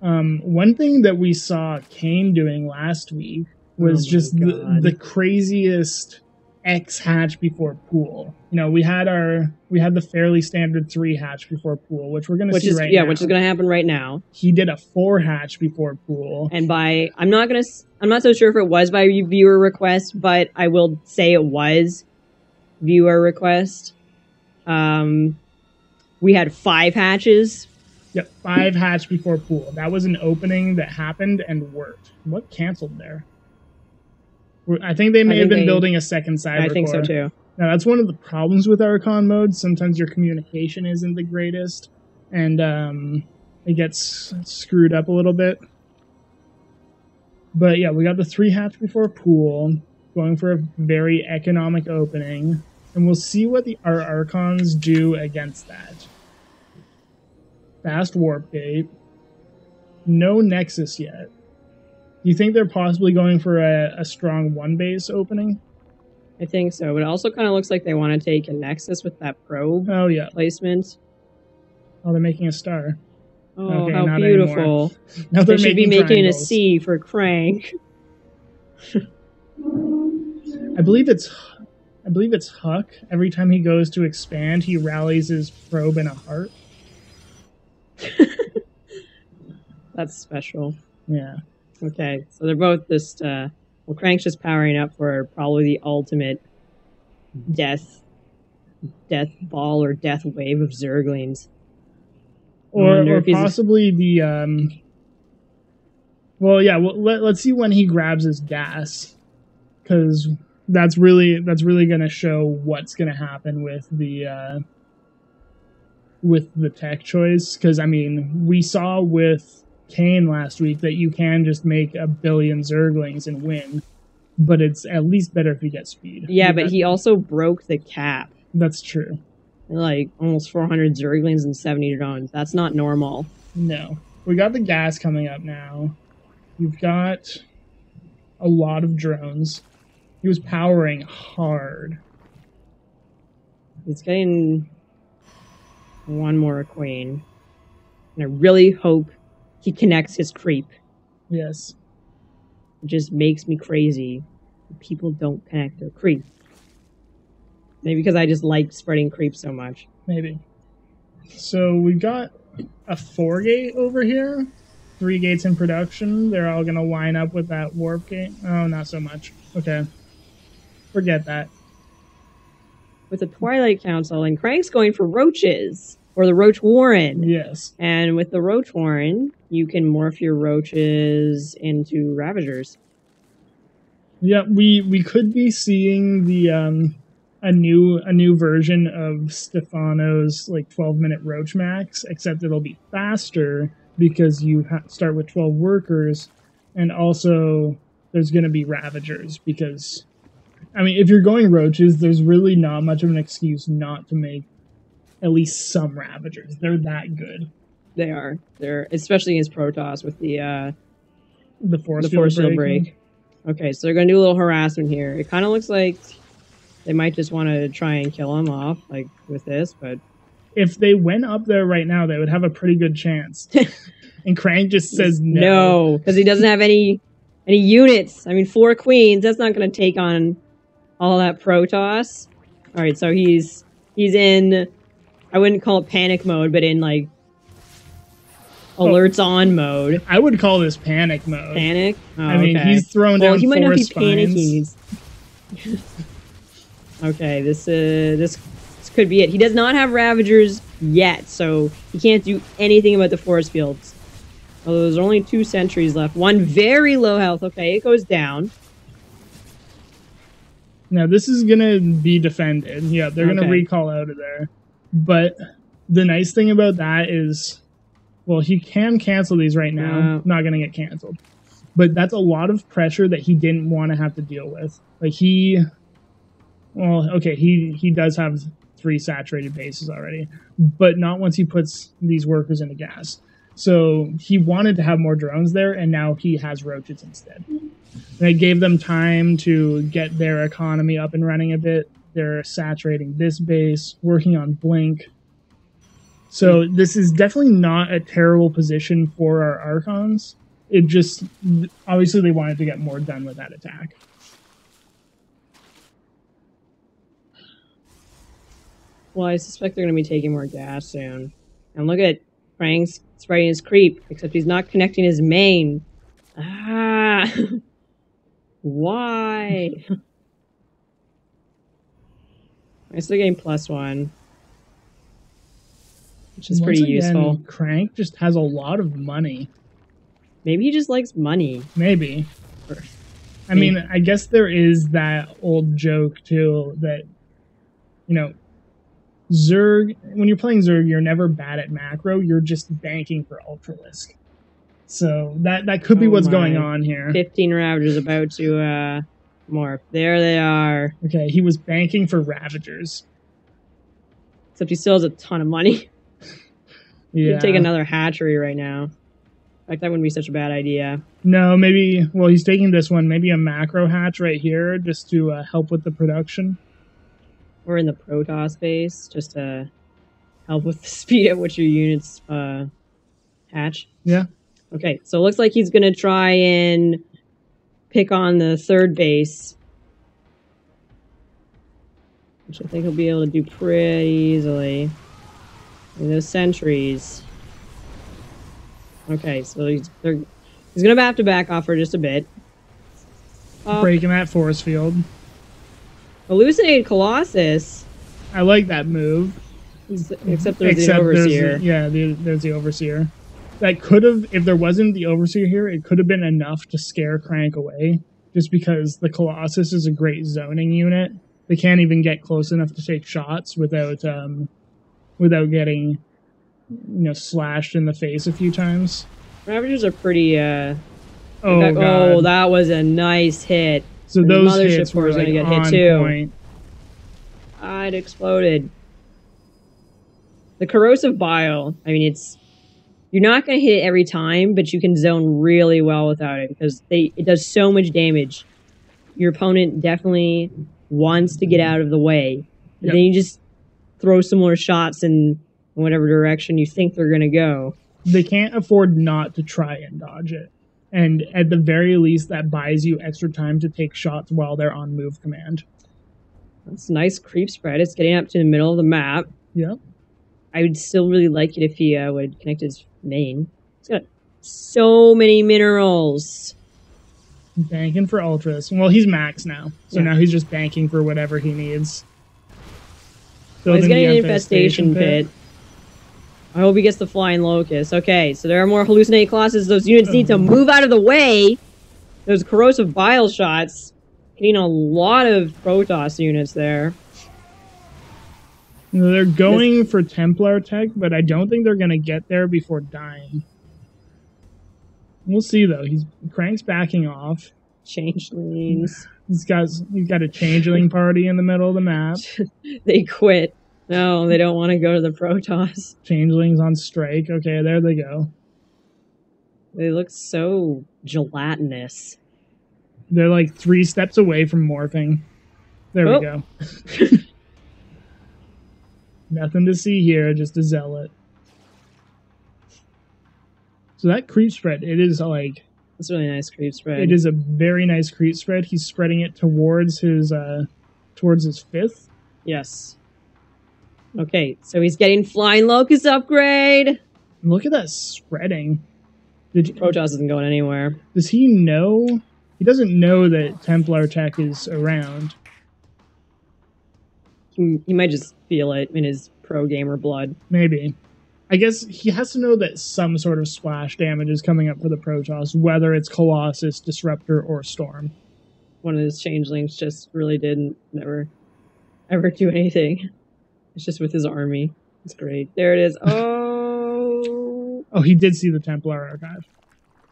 One thing that we saw Kane doing last week was the craziest X hatch before pool. We had the fairly standard 3 hatch before pool, which we're going to see right now. Which is going to happen right now. He did a 4 hatch before pool. And I'm not so sure if it was by viewer request, but I will say it was viewer request. We had 5 hatches. Yep, 5 hatch before pool. That was an opening that happened and worked. What canceled there? I think they may have been building a second cyber core. I think so too. Now, that's one of the problems with Archon mode. Sometimes your communication isn't the greatest, and it gets screwed up a little bit. But yeah, we got the 3 hatch before pool, going for a very economic opening, and we'll see what our Archons do against that. Fast warp gate. No Nexus yet. Do you think they're possibly going for a strong 1-base opening? I think so, but it also kind of looks like they want to take a Nexus with that probe placement. Oh, they're making a star. Oh, okay, how beautiful. Now they should be making triangles. A C for CranK. I believe it's Huck. Every time he goes to expand, he rallies his probe in a heart. That's special. Yeah. Okay, so they're both just, CranK's just powering up for probably the ultimate death ball or death wave of Zerglings. Or possibly the, well, yeah, let's see when he grabs his gas, because that's really going to show what's going to happen with the tech choice. Because, I mean, we saw with Kane last week that you can just make a billion Zerglings and win, but it's at least better if you get speed. Yeah, but he also broke the cap. That's true. Like almost 400 Zerglings and 70 drones. That's not normal. No. We got the gas coming up now. You've got a lot of drones. He was powering hard. He's getting one more queen. And I really hope he connects his creep. Yes. It just makes me crazy. People don't connect their creep. Maybe because I just like spreading creep so much. Maybe. So we've got a 4-gate over here. 3 gates in production. They're all going to line up with that warp gate. Oh, not so much. Okay. Forget that. With the Twilight Council, and CranK's going for roaches. Or the Roach Warren. Yes. And with the Roach Warren, you can morph your roaches into Ravagers. Yeah, we could be seeing the a new version of Stefano's like 12-minute Roach Max, except it'll be faster because you start with 12 workers, and also there's going to be Ravagers because, I mean, if you're going roaches, there's really not much of an excuse not to make at least some Ravagers. They're that good. They are. They're especially against Protoss with the force field break. Okay, so they're going to do a little harassment here. It kind of looks like they might just want to try and kill him off, like, with this, but... If they went up there right now, they would have a pretty good chance. And CranK just says no. No, because he doesn't have any units. I mean, 4 queens, that's not going to take on all that Protoss. Alright, so he's in... I wouldn't call it panic mode, but in, like, alerts on mode. I would call this panic mode. Panic? Oh, I mean, he's thrown down 4 spines. He might not be panicking. Okay, this could be it. He does not have Ravagers yet, so he can't do anything about the force fields. Although there's only 2 sentries left. One very low health. Okay, it goes down. Now, this is going to be defended. Yeah, they're going to recall out of there. But the nice thing about that is, well, he can cancel these right now. Not going to get canceled. But that's a lot of pressure that he didn't want to have to deal with. Like, well, okay, he does have 3 saturated bases already, but not once he puts these workers into gas. So he wanted to have more drones there, and now he has roaches instead. And it gave them time to get their economy up and running a bit. They're saturating this base, working on Blink. So this is definitely not a terrible position for our Archons. It just, obviously they wanted to get more done with that attack. Well, I suspect they're going to be taking more gas soon. And look at CranK's spreading his creep, except he's not connecting his main. Ah! Why? I'm still getting +1. Which is pretty useful. CranK just has a lot of money. Maybe he just likes money. Maybe. I mean, I guess there is that old joke, too, that, you know, Zerg, when you're playing Zerg, you're never bad at macro, you're just banking for Ultralisk. So that could be what's going on here. 15 Ravagers about to morph. There they are. Okay, he was banking for Ravagers. Except he still has a ton of money. Yeah. He'd take another hatchery right now. Like, that wouldn't be such a bad idea. No, maybe... Well, he's taking this one. Maybe a macro hatch right here just to help with the production. Or in the Protoss base, just to help with the speed at which your units hatch. Yeah. Okay, so it looks like he's going to try and pick on the third base. Which I think he'll be able to do pretty easily. And those sentries. Okay, so he's going to have to back off for just a bit. Breaking that force field. Hallucinated Colossus. I like that move. Except there's the Overseer. There's the Overseer. That could have, if there wasn't the Overseer here, it could have been enough to scare CranK away. Just because the Colossus is a great zoning unit. They can't even get close enough to take shots without getting, slashed in the face a few times. Ravagers are pretty, God. that was a nice hit. So and those the hits were going to get on hit too. Point. It exploded. The corrosive bile, I mean, you're not going to hit it every time, but you can zone really well without it because it does so much damage. Your opponent definitely wants to get out of the way. Yep. Then you just throw some more shots in whatever direction you think they're going to go. They can't afford not to try and dodge it. And at the very least, that buys you extra time to take shots while they're on move command. That's a nice creep spread. It's getting up to the middle of the map. Yep. I would still really like it if he would connect his main. He's got so many minerals. Banking for Ultras. Well, he's max now. So now he's just banking for whatever he needs. Well, he's getting an infestation pit. I hope he gets the flying locust. Okay, so there are more hallucinated Colossus. Those units need to move out of the way. Those corrosive bile shots. Getting a lot of Protoss units there. They're going for Templar tech, but I don't think they're going to get there before dying. We'll see, though. CranK's backing off. Changelings. He's got a changeling party in the middle of the map. They quit. No, they don't want to go to the Protoss. Changelings on strike. Okay, there they go. They look so gelatinous. They're like 3 steps away from morphing. There we go. Nothing to see here, just a zealot. So that creep spread, it is like... It's a really nice creep spread. It is a very nice creep spread. He's spreading it towards his 5th. Yes. Okay, so he's getting Flying Locust upgrade. Look at that spreading. Protoss isn't going anywhere. Does he know? He doesn't know that Templar tech is around. He might just feel it in his pro gamer blood. Maybe. I guess he has to know that some sort of splash damage is coming up for the Protoss, whether it's Colossus, Disruptor, or Storm. One of his changelings just really never ever do anything. It's just with his army. It's great. There it is. Oh! Oh, he did see the Templar Archive.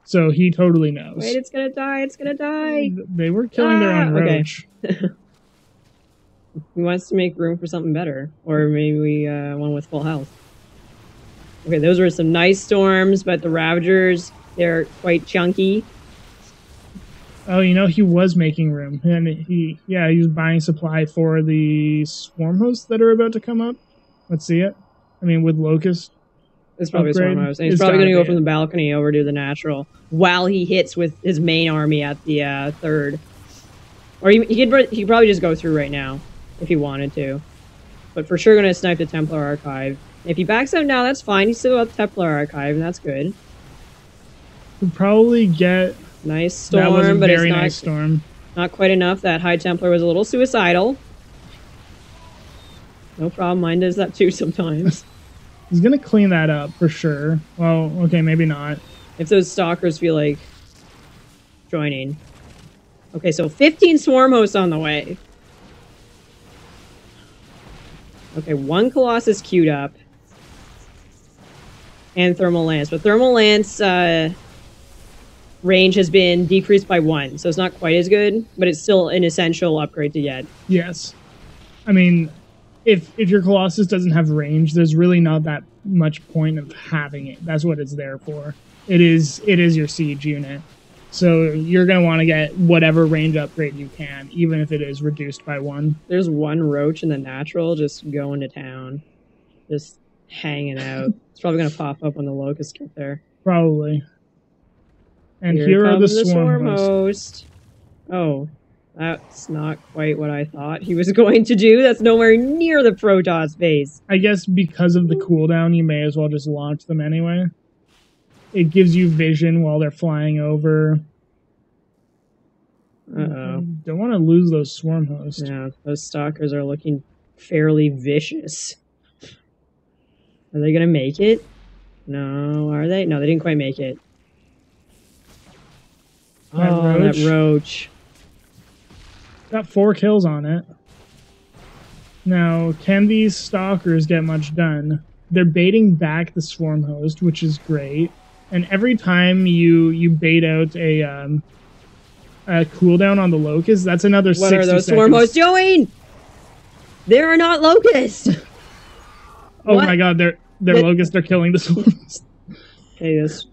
So he totally knows. Wait, it's gonna die. It's gonna die. They were killing their own roach. Okay. He wants to make room for something better. Or maybe one with full health. Okay, those were some nice storms, but the Ravagers, they're quite chunky. Oh, he was making room. And he was buying supply for the Swarm Hosts that are about to come up. Let's see it. I mean, with Locust. It's probably a Swarm Host. And he's probably going to go from the balcony over to the natural while he hits with his main army at the 3rd. Or he could probably just go through right now if he wanted to. But for sure going to snipe the Templar Archive. If he backs out now, that's fine. He's still got the Templar Archive, and that's good. He'll probably get... Nice storm, that was a but very it's nice storm. Not quite enough. That High Templar was a little suicidal. No problem. Mine does that too sometimes. He's going to clean that up for sure. Well, okay, maybe not. If those stalkers feel like joining. Okay, so 15 Swarm Hosts on the way. Okay, 1 Colossus queued up. And Thermal Lance. But Thermal Lance, range has been decreased by 1, so it's not quite as good, but it's still an essential upgrade to get. Yes. I mean, if your Colossus doesn't have range, there's really not that much point of having it. That's what it's there for. It is your siege unit. So you're going to want to get whatever range upgrade you can, even if it is reduced by 1. There's one roach in the natural just going to town. Just hanging out. It's probably going to pop up when the locusts get there. Probably. And here are the swarm hosts. Oh, that's not quite what I thought he was going to do. That's nowhere near the Protoss base. I guess because of the cooldown, you may as well just launch them anyway. It gives you vision while they're flying over. Uh-oh. Don't want to lose those swarm hosts. Yeah, those stalkers are looking fairly vicious. Are they going to make it? No, are they? No, they didn't quite make it. That roach. Got 4 kills on it. Now, can these stalkers get much done? They're baiting back the swarm host, which is great. And every time you bait out a cooldown on the locust, that's another 60 seconds. What are those swarm hosts doing? They are not locusts. Oh my god, they're locusts. They're killing the swarm host. Okay, this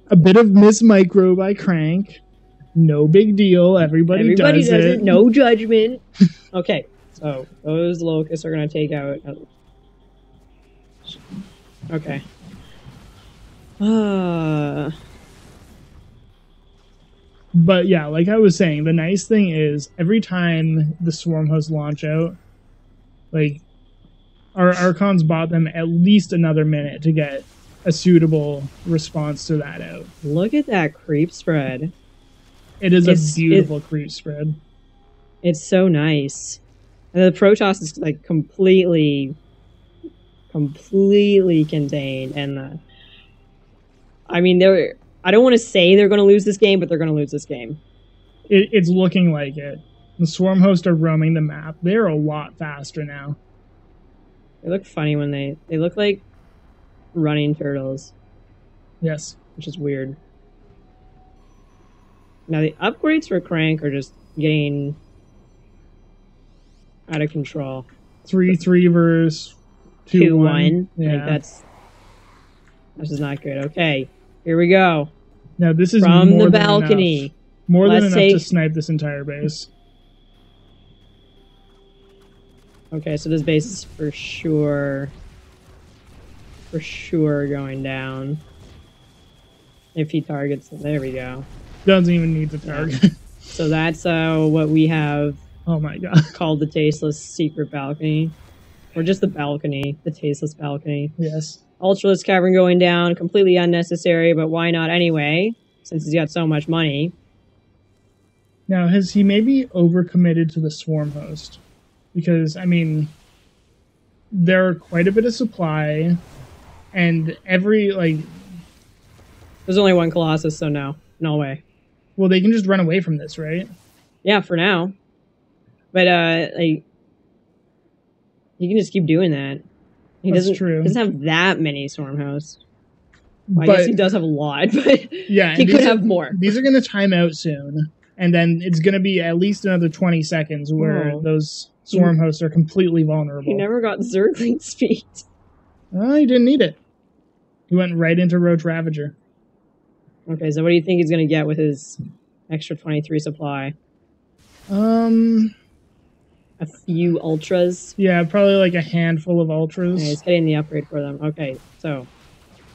a bit of miss micro by CranK. No big deal. Everybody does it. No judgment. Okay, so those locusts are going to take out... Okay. But yeah, like I was saying, the nice thing is every time the swarm hosts launch out, like our Archons bought them at least another minute to get a suitable response to that out. Look at that creep spread. It is a beautiful creep spread. It's so nice. And the Protoss is like completely contained. And I mean, I don't want to say they're going to lose this game, but they're going to lose this game. It's looking like it. The swarm hosts are roaming the map. They're a lot faster now. They look funny when they look like running turtles. Yes. Which is weird. Now, the upgrades for CranK are just getting out of control. 3-3 versus 2-1. Yeah. Like that's just not good. Okay, here we go. Now, this is from more the than balcony. Enough. More than enough to snipe this entire base. Okay, so this base is for sure going down. If he targets them. There we go. Doesn't even need to target. So that's what we have. Oh my god. Called the tasteless secret balcony. Or just the balcony. The tasteless balcony. Yes. Ultralisk Cavern going down. Completely unnecessary, but why not anyway? Since he's got so much money. Now, has he maybe overcommitted to the swarm host? Because, I mean, there are quite a bit of supply, and there's only one Colossus, so no way. Well, they can just run away from this, right? Yeah, for now. But he can just keep doing that. He doesn't have that many swarm hosts. Well, I guess he does have a lot, but yeah, he could have more. These are going to time out soon, and then it's going to be at least another 20 seconds where those swarm hosts are completely vulnerable. He never got Zergling speed. Well, he didn't need it. He went right into Roach Ravager. Okay, so what do you think he's going to get with his extra 23 supply? A few ultras? Yeah, probably like a handful of ultras. Okay, he's getting the upgrade for them. Okay, so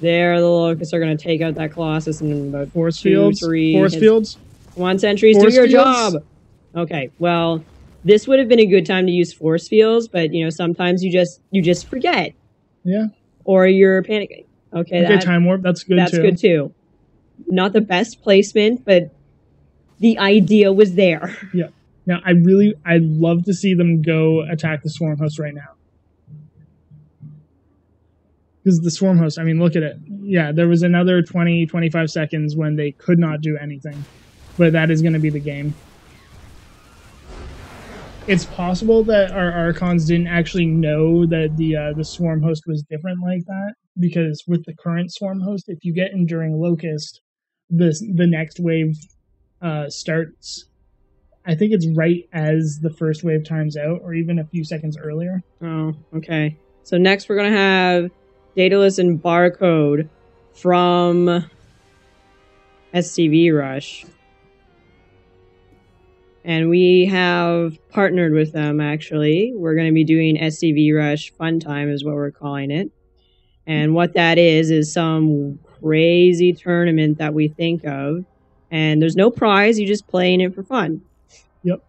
there the locusts are going to take out that Colossus in about Force fields. Come on, sentries, do your job! Okay, well, this would have been a good time to use force fields, but, sometimes you just forget. Yeah. Or you're panicking. Okay, time warp, that's good too. That's good too. Not the best placement, but the idea was there. Yeah. Now, I'd love to see them go attack the swarm host right now. Because the swarm host, I mean, look at it. Yeah, there was another 20, 25 seconds when they could not do anything. But that is going to be the game. It's possible that our Archons didn't actually know that the swarm host was different like that. Because with the current swarm host, if you get Enduring Locust, the next wave starts. I think it's right as the first wave times out, or even a few seconds earlier. Oh, okay. So next we're going to have Daedalus and Barcode from SCV Rush. And we have partnered with them, actually. We're going to be doing SCV Rush Fun Time is what we're calling it. And what that is some crazy tournament that we think of. And there's no prize, you're just playing it for fun. Yep.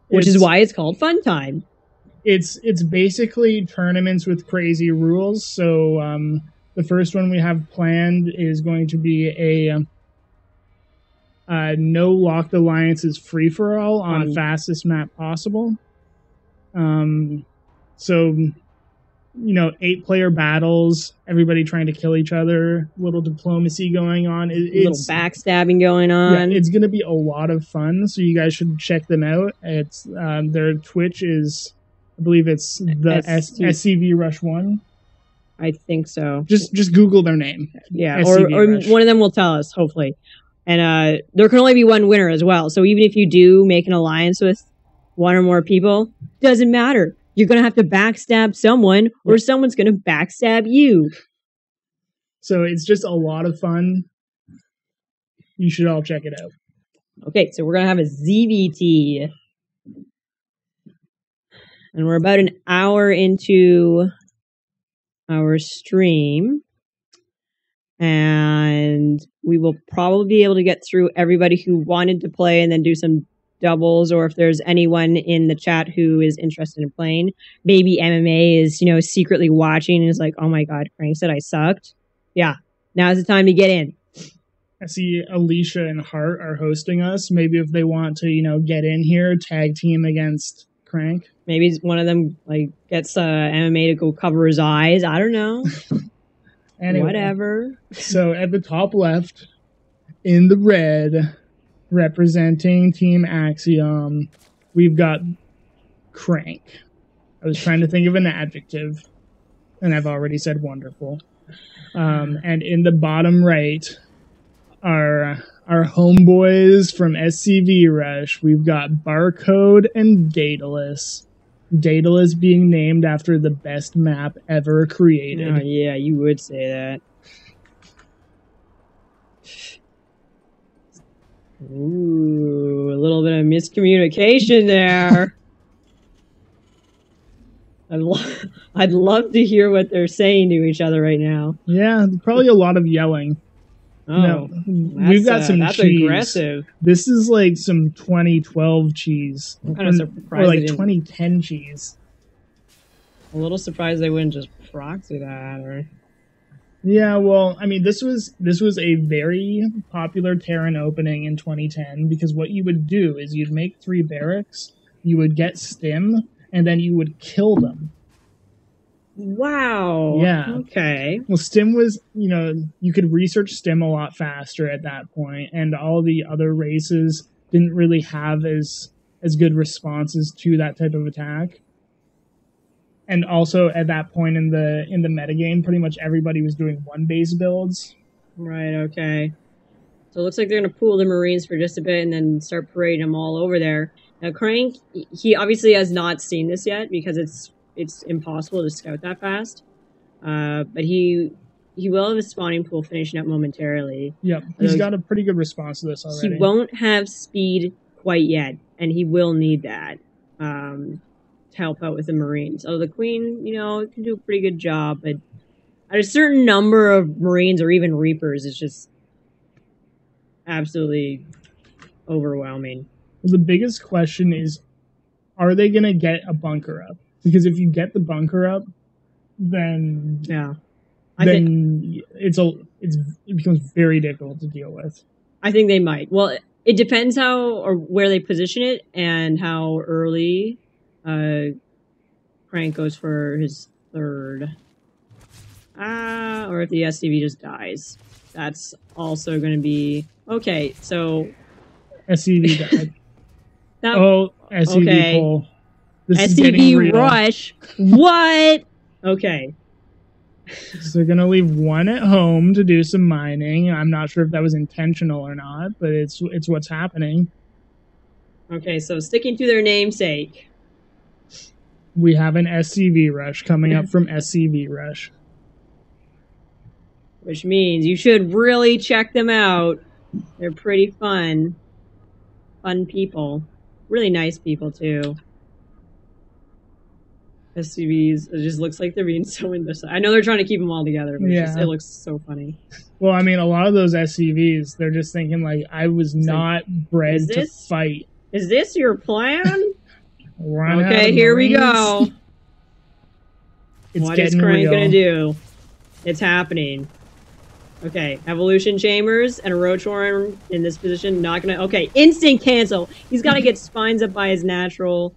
Which is why it's called Fun Time. It's basically tournaments with crazy rules. So the first one we have planned is going to be a no locked alliances free for all on fastest map possible. So 8-player battles, everybody trying to kill each other, little diplomacy going on, little backstabbing going on. Yeah, it's going to be a lot of fun. So you guys should check them out. It's their Twitch is, I believe it's the SCV Rush 1. I think so. Just Google their name. Yeah, or one of them will tell us, hopefully. And there can only be one winner as well. So even if you do make an alliance with one or more people, doesn't matter. You're going to have to backstab someone, or someone's going to backstab you. So it's just a lot of fun. You should all check it out. Okay, so we're going to have a ZVT. And we're about an hour into our stream. And we will probably be able to get through everybody who wanted to play and then do some doubles, or if there's anyone in the chat who is interested in playing. Maybe MMA is, secretly watching and is like, oh my god, Crank said I sucked. Yeah, now's the time to get in. I see Alicia and Hart are hosting us. Maybe if they want to, get in here, tag team against Crank. Maybe one of them gets MMA to go cover his eyes. I don't know. Anyway, whatever. So at the top left, in the red, representing Team Axiom, we've got Crank. I was trying to think of an adjective, and I've already said wonderful. And in the bottom right are our homeboys from SCV Rush. We've got Barcode and Daedalus. Daedalus being named after the best map ever created. Oh, yeah, you would say that. Ooh, a little bit of miscommunication there. I'd love to hear what they're saying to each other right now. Yeah, probably a lot of yelling. Oh, we've got some that's cheese. Aggressive. This is like some 2012 cheese. I'm kind of surprised. Or like 2010 cheese. A little surprised they wouldn't just proxy that. Or... Yeah, well, I mean, this was a very popular Terran opening in 2010, because what you would do is you'd make 3 barracks, you would get stim, and then you would kill them. Wow. Yeah. Okay. Well, stim was, you could research stim a lot faster at that point, and all the other races didn't really have as good responses to that type of attack. And also at that point in the metagame, pretty much everybody was doing 1-base builds. Right, okay. So it looks like they're going to pool the Marines for just a bit and then start parading them all over there. Now, Crank, he obviously has not seen this yet because it's impossible to scout that fast. But he will have a spawning pool finishing up momentarily. Yep, he's got a pretty good response to this already. He won't have speed quite yet, and he will need that to help out with the Marines. So the Queen, can do a pretty good job, but at a certain number of Marines or even Reapers, it's just absolutely overwhelming. Well, the biggest question is, are they going to get a bunker up? Because if you get the bunker up, then it becomes very difficult to deal with. I think they might. Well, it depends how or where they position it and how early Crank goes for his 3rd. Or if the SCV just dies. That's also going to be... Okay, so... SCV died. SCV pull. SCV Rush. What? Okay. So they're going to leave one at home to do some mining. I'm not sure if that was intentional or not, but it's what's happening. Okay, so sticking to their namesake. We have an SCV rush coming up from SCV rush. Which means you should really check them out. They're pretty fun. Fun people. Really nice people, too. SCVs, it just looks like they're being so indecisive. I know they're trying to keep them all together, but it looks so funny. Well, I mean, a lot of those SCVs, they're just thinking, like, I was not bred to fight. Is this your plan? Okay, here we go. What is CranK gonna do? It's happening. Okay, evolution chambers and a roachhorn in this position. Not gonna. Okay, instant cancel. He's got to get spines up by his natural.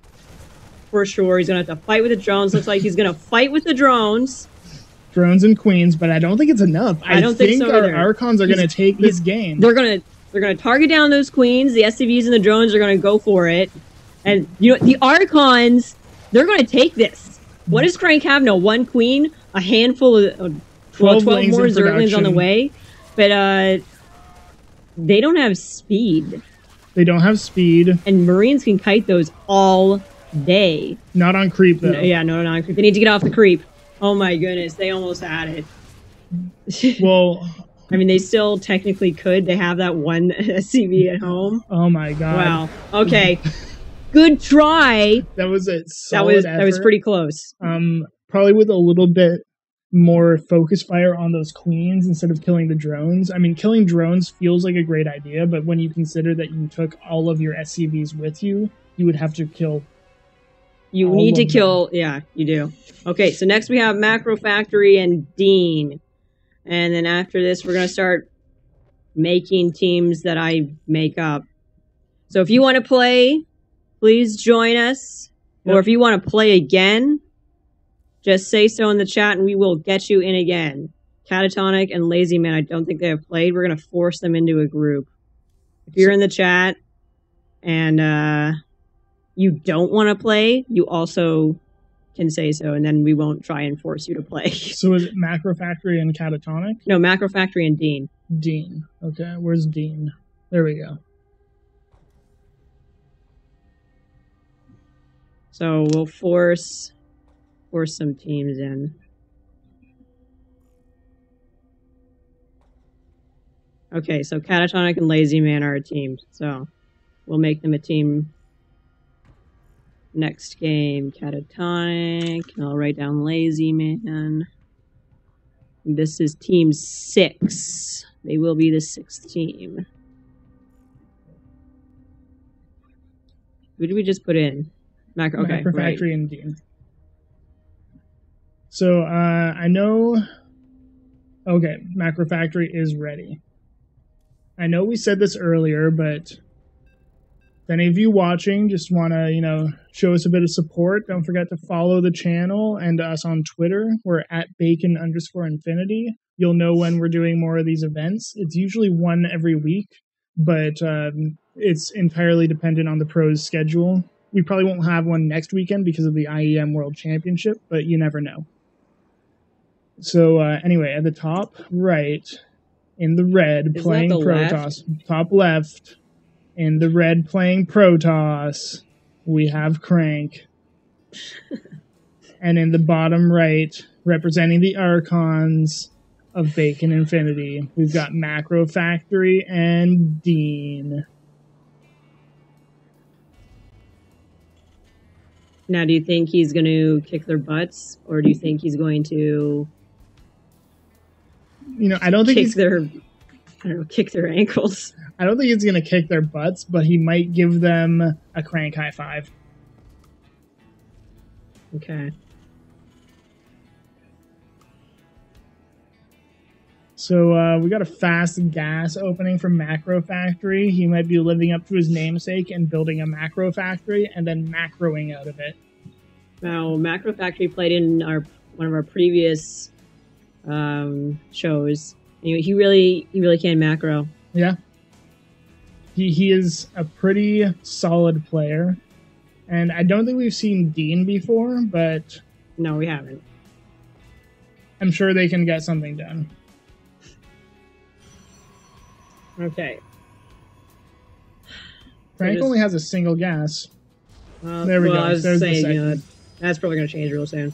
For sure, he's gonna have to fight with the drones. Looks like he's gonna fight with the drones. Drones and queens, but I don't think it's enough. I don't think so our Archons are gonna take this game. They're gonna target down those queens. The SCVs and the drones are gonna go for it. And you know the Archons, they're gonna take this. What does CranK have? No, one queen, a handful of 12 more Zerglings on the way, but they don't have speed. They don't have speed, and Marines can kite those all day. Not on creep though. No, not on creep. They need to get off the creep. Oh my goodness, they almost had it. Well, I mean, they still technically could. They have that one SCV at home. Oh my god! Wow. Okay. Good try. That was a solid effort. That was pretty close. Probably with a little bit more focus fire on those queens instead of killing the drones. I mean, killing drones feels like a great idea, but when you consider that you took all of your SCVs with you, you would have to kill. You need to kill. Yeah, you do. Okay, so next we have Macro Factory and Dean, and then after this, we're gonna start making teams that I make up. So if you want to play, please join us. Yep. Or if you want to play again, just say so in the chat and we will get you in again. Catatonic and Lazy Man, I don't think they have played. We're going to force them into a group. If you're in the chat and you don't want to play, you also can say so, and then we won't try and force you to play. So is it Macro Factory and Catatonic? No, Macro Factory and Dean. Dean. Okay, where's Dean? There we go. So we'll force some teams in. Okay, so Catatonic and Lazy Man are a team, so we'll make them a team next game. Catatonic, and I'll write down Lazy Man. This is team 6. They will be the 6th team. Who did we just put in? Macro Factory and Dean. So I know. Okay, Macro Factory is ready. I know we said this earlier, but if any of you watching just want to, show us a bit of support, don't forget to follow the channel and us on Twitter. We're at bacon_infinity. You'll know when we're doing more of these events. It's usually one every week, but it's entirely dependent on the pros' schedule. We probably won't have one next weekend because of the IEM World Championship, but you never know. So anyway, at the top right, in the red, playing Protoss. Top left, in the red, playing Protoss, we have CranK. And in the bottom right, representing the Archons of Bacon Infinity, we've got Macro Factory and Dean. Now, do you think he's going to kick their butts, or do you think he's going to, I don't think kick their ankles? I don't think he's going to kick their butts, but he might give them a CranK high five. Okay. So we got a fast gas opening from Macro Factory. He might be living up to his namesake and building a Macro Factory and then macroing out of it. Now, Macro Factory played in one of our previous shows. He really can macro. Yeah. He is a pretty solid player. And I don't think we've seen Dean before, but... No, we haven't. I'm sure they can get something done. Okay. CranK only has a single gas. There we go. I was There's saying, the second. that's probably going to change real soon.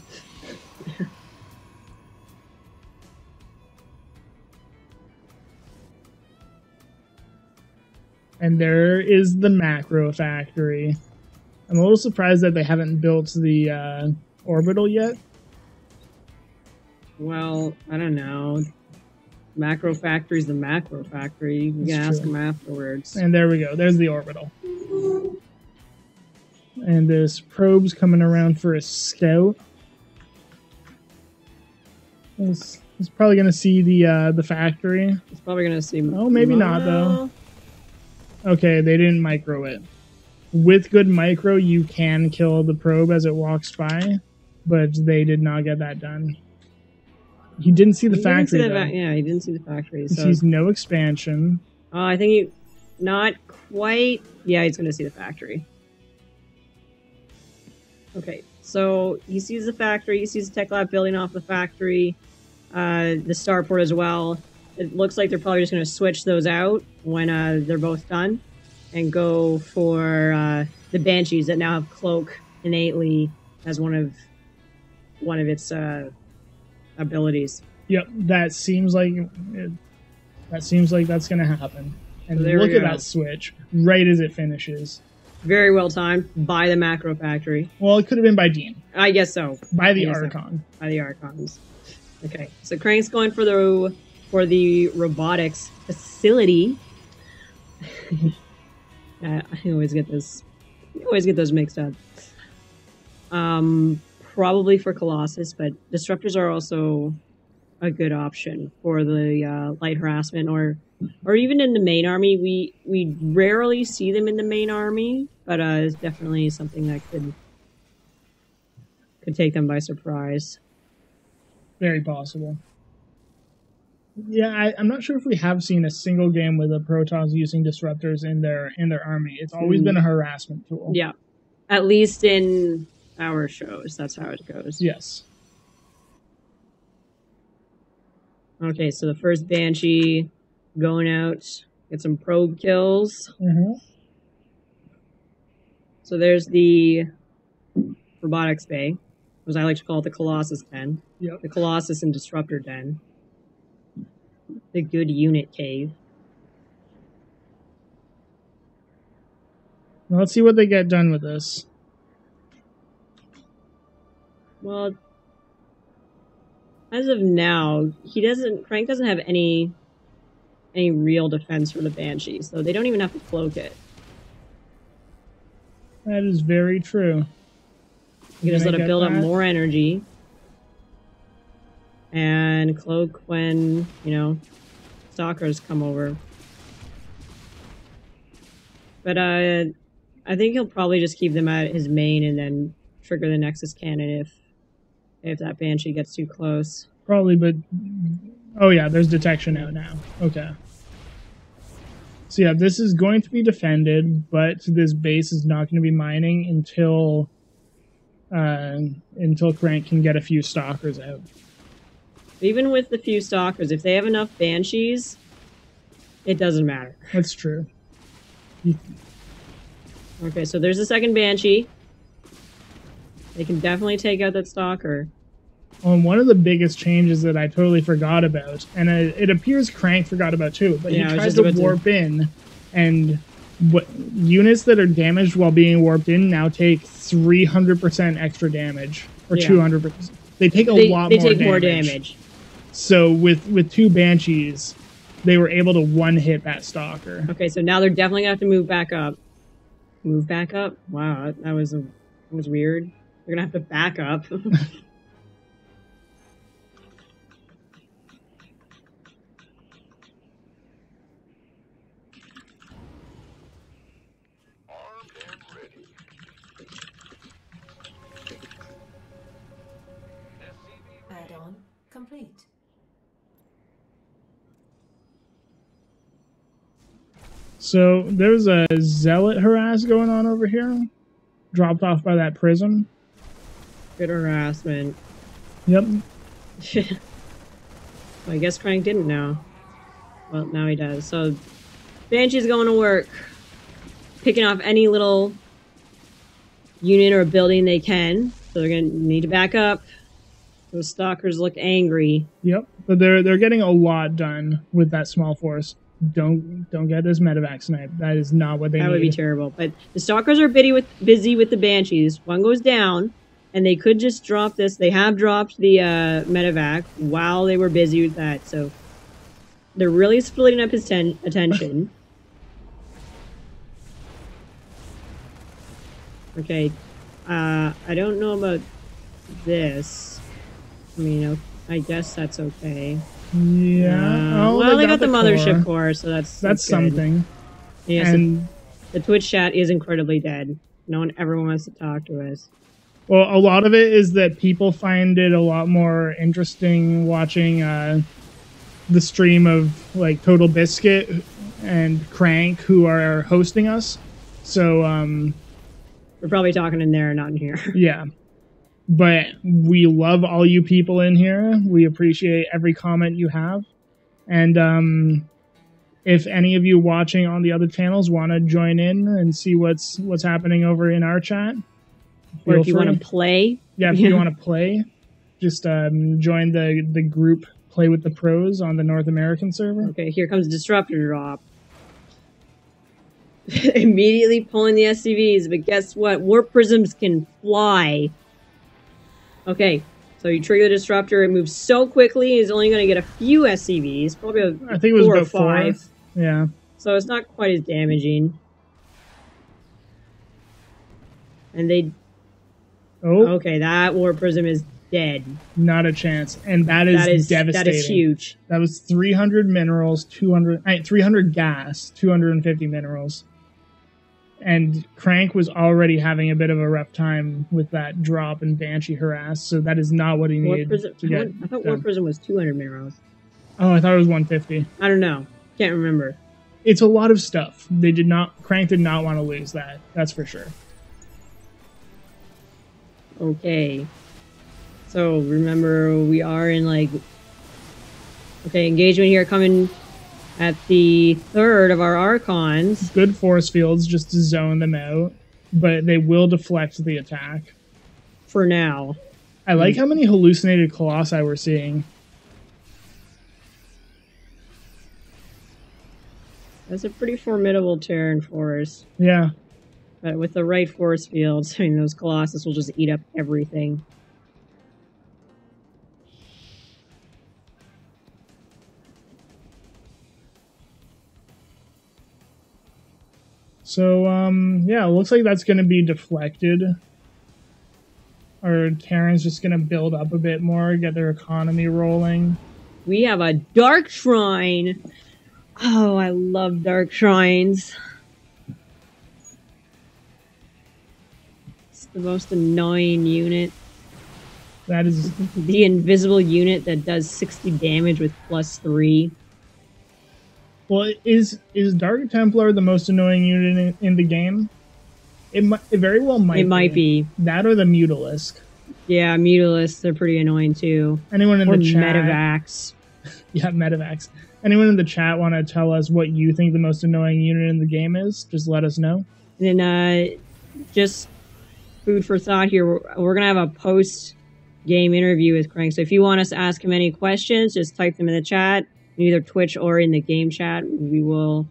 And there is the macro factory. I'm a little surprised that they haven't built the orbital yet. Well, I don't know. Macro factory's the macro factory. You can ask them afterwards. And there we go. There's the orbital. And this probe's coming around for a scout. He's probably going to see the factory. He's probably going to see... Oh, maybe not, though. Okay, they didn't micro it. With good micro, you can kill the probe as it walks by, but they did not get that done. He didn't see the factory, though. Yeah, he didn't see the factory. He sees no expansion. I think he... Not quite... Yeah, he's going to see the factory. Okay, so he sees the factory, he sees the tech lab building off the factory, the starport as well. It looks like they're probably just going to switch those out when they're both done and go for the Banshees that now have Cloak innately as one of its abilities. Yep, that seems like that's going to happen. And so look at that switch right as it finishes. Very well timed by the macro factory. Well, it could have been by Dean. I guess so. By the Archon. By the Archons. Okay, so CranK's going for the robotics facility. I always get this. I always get those mixed up. Probably for Colossus, but disruptors are also a good option for the light harassment, or even in the main army. We rarely see them in the main army, but it's definitely something that could take them by surprise. Very possible. Yeah, I'm not sure if we have seen a single game with the Protons using disruptors in their army. It's always been a harassment tool. Yeah, at least in our shows, that's how it goes. Yes. Okay, so the first Banshee going out, get some probe kills. Mm-hmm. So there's the robotics bay, as I like to call it, the Colossus den. Yep. The Colossus and Disruptor den. The good unit cave. Now let's see what they get done with this. Well, as of now, CranK doesn't have any real defense for the Banshee, so they don't even have to cloak it. That is very true. You can just let it build up more energy. And cloak when, stalkers come over. But I think he'll probably just keep them at his main and then trigger the Nexus cannon if that Banshee gets too close. Probably, but... Oh yeah, there's detection out now. Okay. So yeah, this is going to be defended, but this base is not going to be mining until CranK can get a few stalkers out. Even with the few stalkers, if they have enough Banshees, it doesn't matter. That's true. Okay, so there's the second Banshee. They can definitely take out that stalker. One of the biggest changes that I totally forgot about, and it appears CranK forgot about too, but yeah, he tries to warp in, and units that are damaged while being warped in now take 300% extra damage, or 200%. They take more damage. So with two Banshees, they were able to one-hit that stalker. Okay, so now they're definitely going to have to move back up. Move back up? Wow, that was weird. They're going to have to back up. Add-on complete. So there's a zealot harass going on over here, dropped off by that prism. Good harassment. Yep. So I guess CranK didn't know. Well, now he does. So Banshee's going to work. Picking off any little unit or building they can. So they're going to need to back up. Those stalkers look angry. Yep, but they're getting a lot done with that small force. Don't get this medevac snipe. That is not what they need. That would be terrible. But the stalkers are busy with the Banshees. One goes down, and they could just drop this. They have dropped the medevac while they were busy with that. So they're really splitting up his attention. Okay, I don't know about this. I mean, I guess that's okay. Yeah. Well, they got the mothership core, so that's good. Something. Yes, and the Twitch chat is incredibly dead. No one ever wants to talk to us. Well, a lot of it is that people find it a lot more interesting watching the stream of like Total Biscuit and CranK, who are hosting us. So we're probably talking in there, not in here. Yeah. But we love all you people in here. We appreciate every comment you have. And if any of you watching on the other channels want to join in and see what's happening over in our chat, or if you want to play. Yeah, if you want to play, just join the group Play with the Pros on the North American server. Okay, here comes Disruptor Drop. Immediately pulling the SCVs, but guess what? Warp Prisms can fly. Okay, so you trigger the Disruptor, it moves so quickly, it's only going to get a few SCVs, probably I think it was 4 or about 5. 4. Yeah. So it's not quite as damaging. And they... Oh. Okay, that Warp Prism is dead. Not a chance. And that is devastating. That is huge. That was 300 minerals, 300 gas, 250 minerals. And CranK was already having a bit of a rough time with that drop and Banshee harass, so that is not what he needed to get. I thought Warp Prism was 200 minerals. Oh, I thought it was 150. I don't know. Can't remember. It's a lot of stuff. CranK did not want to lose that. That's for sure. Okay. So remember, we are in like... Okay, engagement here coming at the third of our Archons. Good force fields just to zone them out, but they will deflect the attack. For now. I like how many hallucinated Colossi we're seeing. That's a pretty formidable Terran force. Yeah. But with the right force fields, I mean, those Colossus will just eat up everything. So, yeah, it looks like that's going to be deflected. Our Terran's just going to build up a bit more, get their economy rolling. We have a Dark Shrine. Oh, I love Dark Shrines. It's the most annoying unit. That is... The invisible unit that does 60 damage with +3. Well, is Dark Templar the most annoying unit in the game? It very well might be. It might be. That or the Mutalisk. Yeah, Mutalisks are pretty annoying too. Anyone in the chat... Medevacs. Yeah, Medevacs. Anyone in the chat want to tell us what you think the most annoying unit in the game is? Just let us know. And then, just food for thought here. We're going to have a post-game interview with CranK. So if you want us to ask him any questions, just type them in the chat. Either Twitch or in the game chat. We will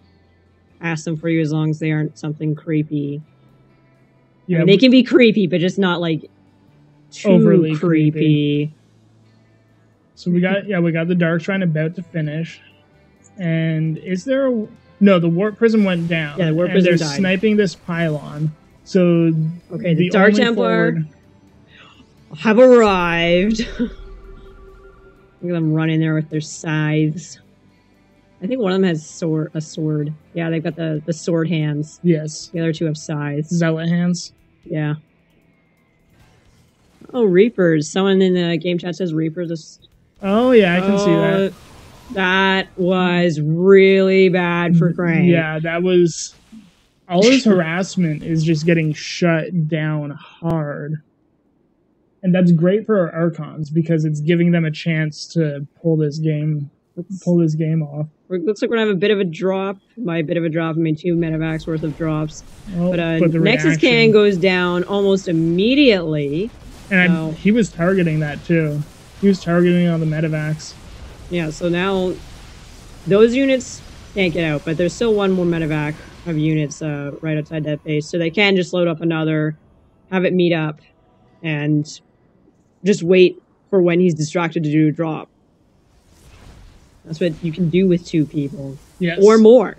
ask them for you as long as they aren't something creepy. Yeah, I mean, they can be creepy, but just not like too overly creepy. So we got the Dark Shrine about to finish. And is there no, the Warp Prism went down. Yeah, the Warp Prism died. They're sniping this pylon. So okay, the Dark Templar have arrived. Look at them running there with their scythes. I think one of them has a sword. Yeah, they've got the sword hands. Yes. The other two have scythes. Zealot hands. Yeah. Oh, Reapers. Someone in the game chat says Reapers. Oh, yeah, I can see that. That was really bad for CranK. Yeah, that was... All his harassment is just getting shut down hard. And that's great for our Archons because it's giving them a chance to pull this game off. Looks like we're gonna have a bit of a drop. By a bit of a drop, I mean 2 medevacs worth of drops. Oh, But the Nexus reaction. Cannon goes down almost immediately. And he was targeting that too. He was targeting all the medevacs. Yeah, so now those units can't get out, but there's still one more medevac of units right outside that base, so they can just load up another, have it meet up, and just wait for when he's distracted to do a drop. That's what you can do with 2 people. Yes. Or more.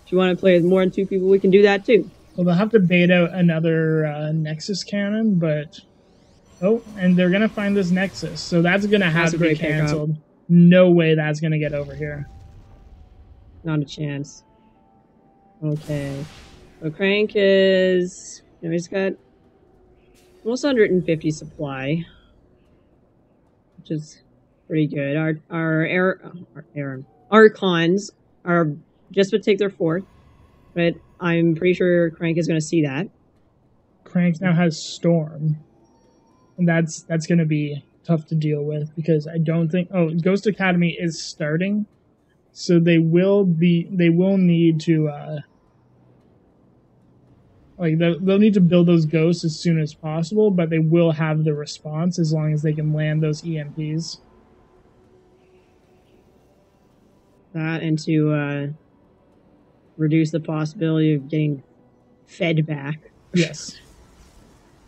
If you want to play with more than 2 people, we can do that too. Well, they'll have to bait out another Nexus Cannon, but... Oh, and they're going to find this Nexus, so that's going to have to be canceled. No way that's going to get over here. Not a chance. Okay. So CranK is... You know, he's got almost 150 supply, which is pretty good. Our Archons are just about to take their 4th, but I'm pretty sure CranK is going to see that. CranK now has Storm. And that's going to be tough to deal with because I don't think... Oh, Ghost Academy is starting, so they will need to... they'll need to build those ghosts as soon as possible, but they will have the response as long as they can land those EMPs. That and to reduce the possibility of getting fed back. Yes.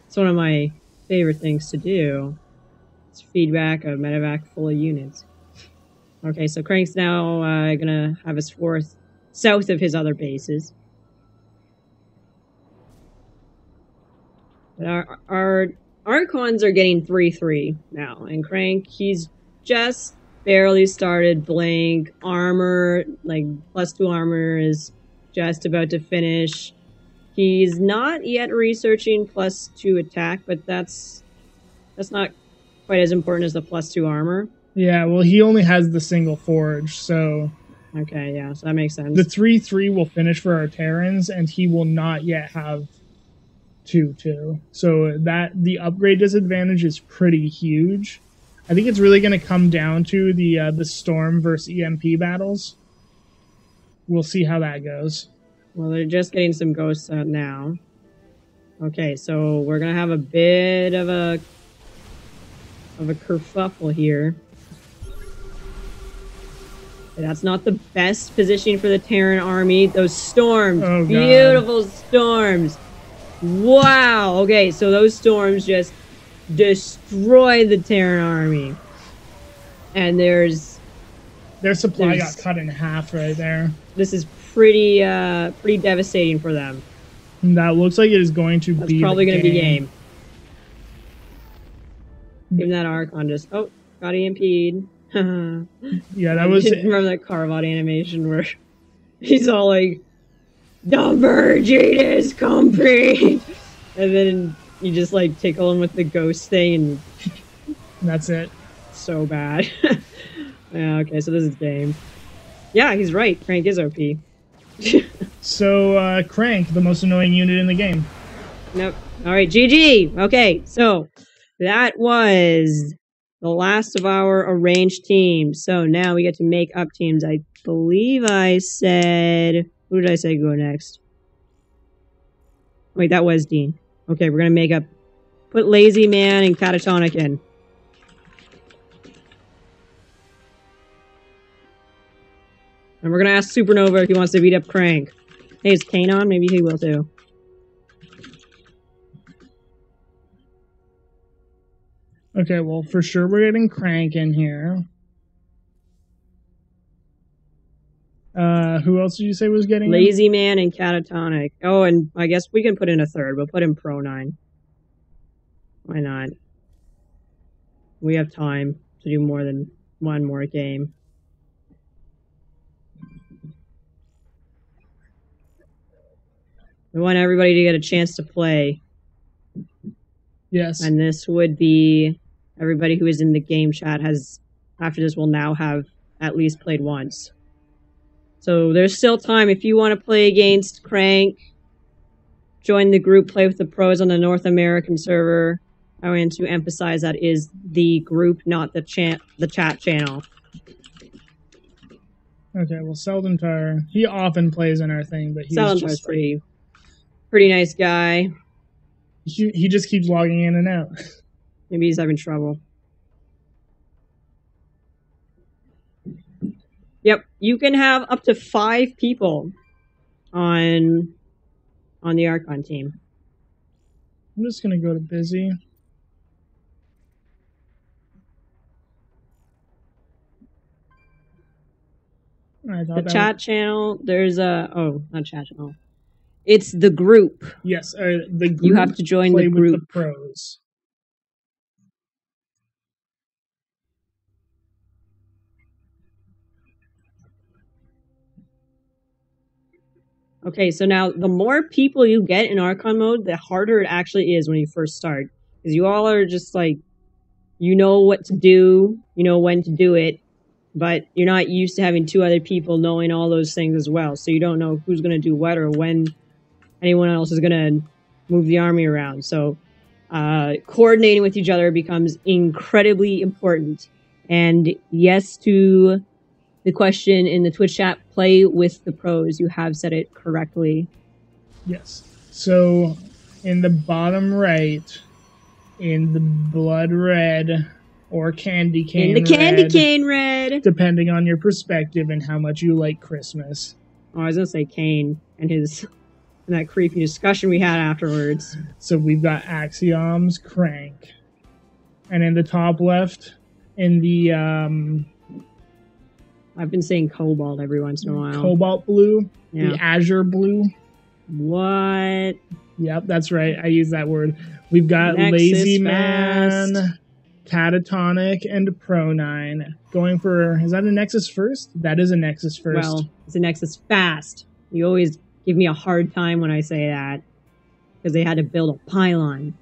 It's one of my favorite things to do. It's feedback a medevac full of units. Okay, so CranK's now gonna have his 4th south of his other bases. But our Archons are getting 3-3 now, and CranK, he's just barely started Blink. Armor, like +2 armor is just about to finish. He's not yet researching +2 attack, but that's not quite as important as the +2 armor. Yeah, well, he only has the single forge, so... Okay, yeah, so that makes sense. The 3-3 will finish for our Terrans, and he will not yet have 2-2. So the upgrade disadvantage is pretty huge. I think it's really going to come down to the Storm versus EMP battles. We'll see how that goes. Well, they're just getting some ghosts out now. Okay, so we're gonna have a bit of a kerfuffle here. That's not the best positioning for the Terran army. Those storms, oh, beautiful storms. Wow. Okay, so those storms just destroyed the Terran army, and their supply got cut in half right there. This is pretty devastating for them. That looks like it is going to That's be probably going to be game. Even that Archon just got EMP'd. Yeah, that was. Remember that Carvot animation where he's all like, "The virgin is complete," and then you just like tickle him with the ghost thing, and that's it. So bad. Yeah. Okay. So this is game. Yeah, he's right. CranK is OP. So, CranK, the most annoying unit in the game. Nope. All right, GG. Okay, so that was the last of our arranged teams. So now we get to make up teams. I believe I said... Who did I say go next? Wait, that was Dean. Okay, we're going to make up... Put Lazy Man and Catatonic in. And we're going to ask Supernova if he wants to beat up CranK. Hey, is Kane on? Maybe he will too. Okay, well, for sure we're getting CranK in here. Who else did you say was getting Lazy Man and Catatonic. Oh, and I guess we can put in a third. We'll put in Pro 9. Why not? We have time to do more than one more game. We want everybody to get a chance to play. Yes. And this would be everybody who is in the game chat has, after this, will now have at least played once. So there's still time. If you want to play against CranK, join the group, play with the pros on the North American server. I want to emphasize that is the group, not the chat channel. Okay, well, Seldentar, he often plays in our thing, but he's Seldentar's just pretty nice guy. He just keeps logging in and out. Maybe he's having trouble. Yep, you can have up to 5 people on the Archon team. I'm just gonna go to busy. The chat channel, there's not chat channel. It's the group. Yes, the group. You have to join the group. With the pros. Okay, so now the more people you get in Archon mode, the harder it actually is when you first start. Because you all are just like, you know what to do, you know when to do it, but you're not used to having 2 other people knowing all those things as well. So you don't know who's going to do what or when anyone else is going to move the army around. So coordinating with each other becomes incredibly important. And yes to the question in the Twitch chat, play with the pros. You have said it correctly. Yes. So in the bottom right, in the blood red or candy cane red. In the candy cane red. Depending on your perspective and how much you like Christmas. Oh, I was going to say Kane and that creepy discussion we had afterwards. So we've got Axiom's CranK. And in the top left, in the I've been saying cobalt every once in a while. Cobalt blue, yeah. The azure blue. What? Yep, that's right. I use that word. We've got Nexus Lazy Fast. Man, Catatonic, and Pro9. Going for, is that a Nexus first? That is a Nexus first. Well, it's a Nexus Fast. You always give me a hard time when I say that. Because they had to build a pylon.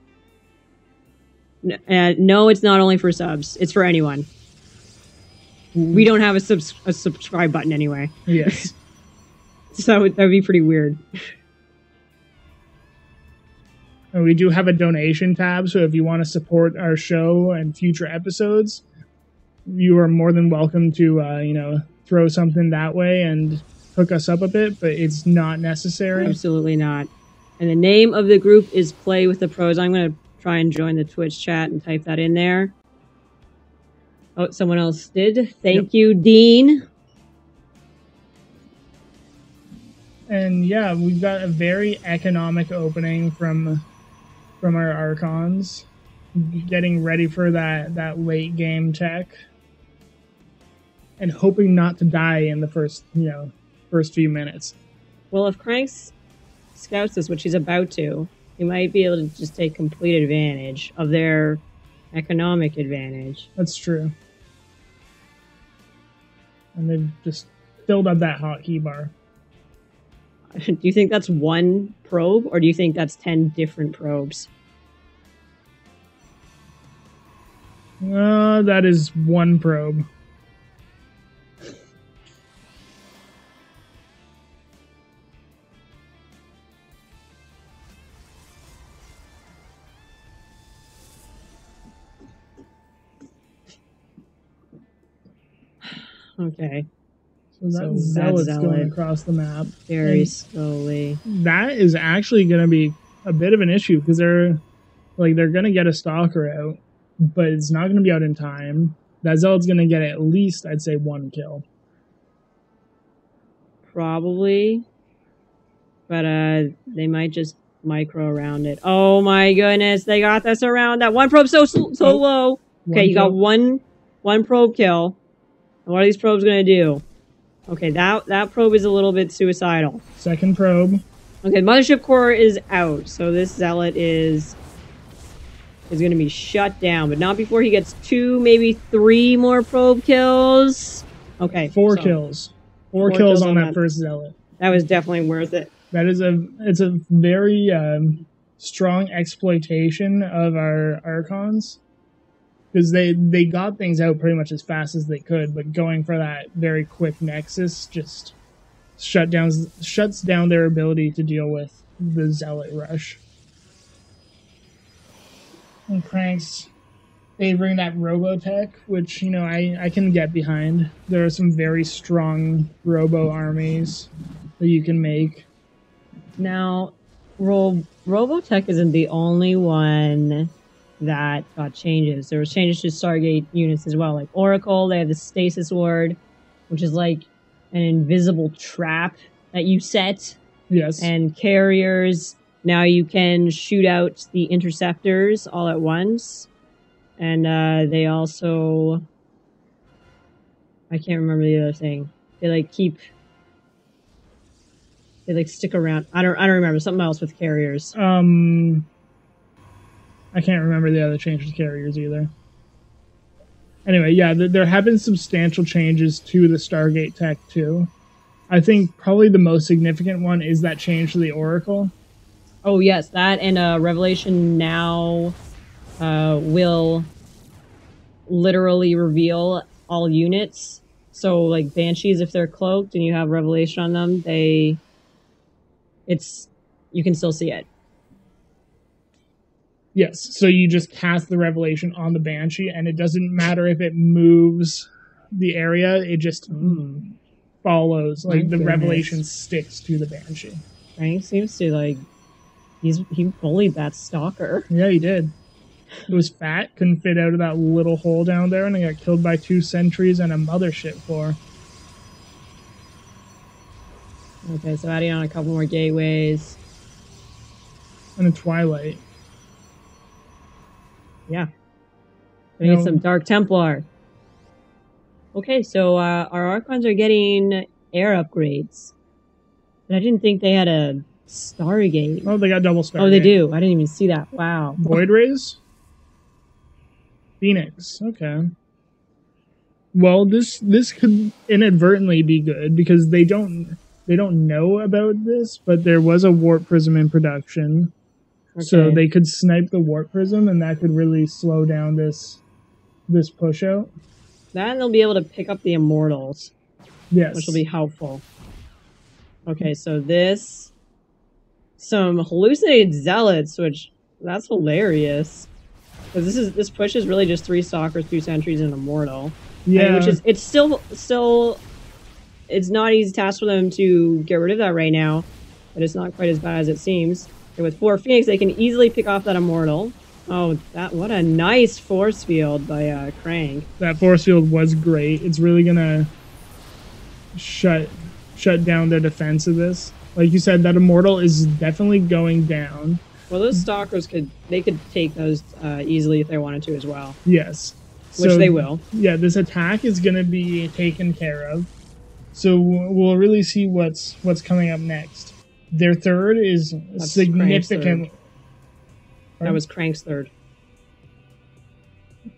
No, it's not only for subs. It's for anyone. We don't have a subscribe button anyway. Yes. So that would be pretty weird. And we do have a donation tab, so if you want to support our show and future episodes, you are more than welcome to, throw something that way and hook us up a bit, but it's not necessary. Absolutely not. And the name of the group is Play with the Pros. I'm going to try and join the Twitch chat and type that in there. Oh, someone else did. Thank you, Dean. And yeah, we've got a very economic opening from our Archons. Getting ready for that late game tech. And hoping not to die in the first few minutes. Well, if CranK scouts this, which he's about to, he might be able to just take complete advantage of their economic advantage. That's true. And they've just filled up that hotkey bar. Do you think that's one probe, or do you think that's 10 different probes? That is one probe. Okay. So Zealot's going across the map. Very slowly. That is actually going to be a bit of an issue because they're going to get a stalker out, but it's not going to be out in time. That Zealot's going to get at least, I'd say, 1 kill. Probably. But they might just micro around it. Oh my goodness, they got this around. That one probe so low. Okay, you got one probe kill. And what are these probes going to do? Okay, that probe is a little bit suicidal. Second probe. Okay, Mothership Core is out, so this Zealot is going to be shut down, but not before he gets 2, maybe 3 more probe kills. Okay, 4 kills. 4 kills on that first Zealot. That was definitely worth it. It's a very strong exploitation of our Archons. Because they got things out pretty much as fast as they could, but going for that very quick Nexus just shuts down their ability to deal with the Zealot rush. And Crank's favoring that Robotech, which, I can get behind. There are some very strong Robo armies that you can make. Now, Robotech isn't the only one that got changes. There was changes to Stargate units as well. Like Oracle, they have the Stasis Ward, which is like an invisible trap that you set. Yes. And Carriers, now you can shoot out the Interceptors all at once. And they also... I can't remember the other thing. They stick around. I don't remember. Something else with Carriers. I can't remember the other changes to Carriers either. Anyway, yeah, there have been substantial changes to the Stargate tech too. I think probably the most significant one is that change to the Oracle. Oh yes, that and Revelation now will literally reveal all units. So like Banshees, if they're cloaked and you have Revelation on them, you can still see it. Yes, so you just cast the Revelation on the Banshee, and it doesn't matter if it moves the area, it just follows. Like, the Revelation sticks to the Banshee. Frank seems to, he bullied that stalker. Yeah, he did. It was fat, couldn't fit out of that little hole down there, and it got killed by 2 sentries and a mothership core. Okay, so adding on a couple more gateways. And a Twilight. Yeah. We need some Dark Templar. Okay, so our Archons are getting air upgrades. But I didn't think they had a Stargate. Oh, they got double Stargate. Oh, they do. I didn't even see that. Wow. Void Rays? Phoenix. Okay. Well, this could inadvertently be good because they don't know about this, but there was a Warp Prism in production. Okay. So they could snipe the Warp Prism, and that could really slow down this push out. That, and they'll be able to pick up the Immortals. Yes. Which will be helpful. Okay, so some hallucinated Zealots, which, that's hilarious. Because this push is really just 3 Stalkers, 2 Sentries, and an Immortal. Yeah. Which is, it's still, it's not an easy task for them to get rid of that right now. But it's not quite as bad as it seems. And with 4 Phoenix, they can easily pick off that Immortal. Oh, what a nice force field by CranK. That force field was great. It's really gonna shut down their defense of this. Like you said, that Immortal is definitely going down. Well, those Stalkers could take those easily if they wanted to as well. Yes. Which they will. Yeah, this attack is gonna be taken care of. So we'll really see what's coming up next. Their third is significant. That was CranK's third.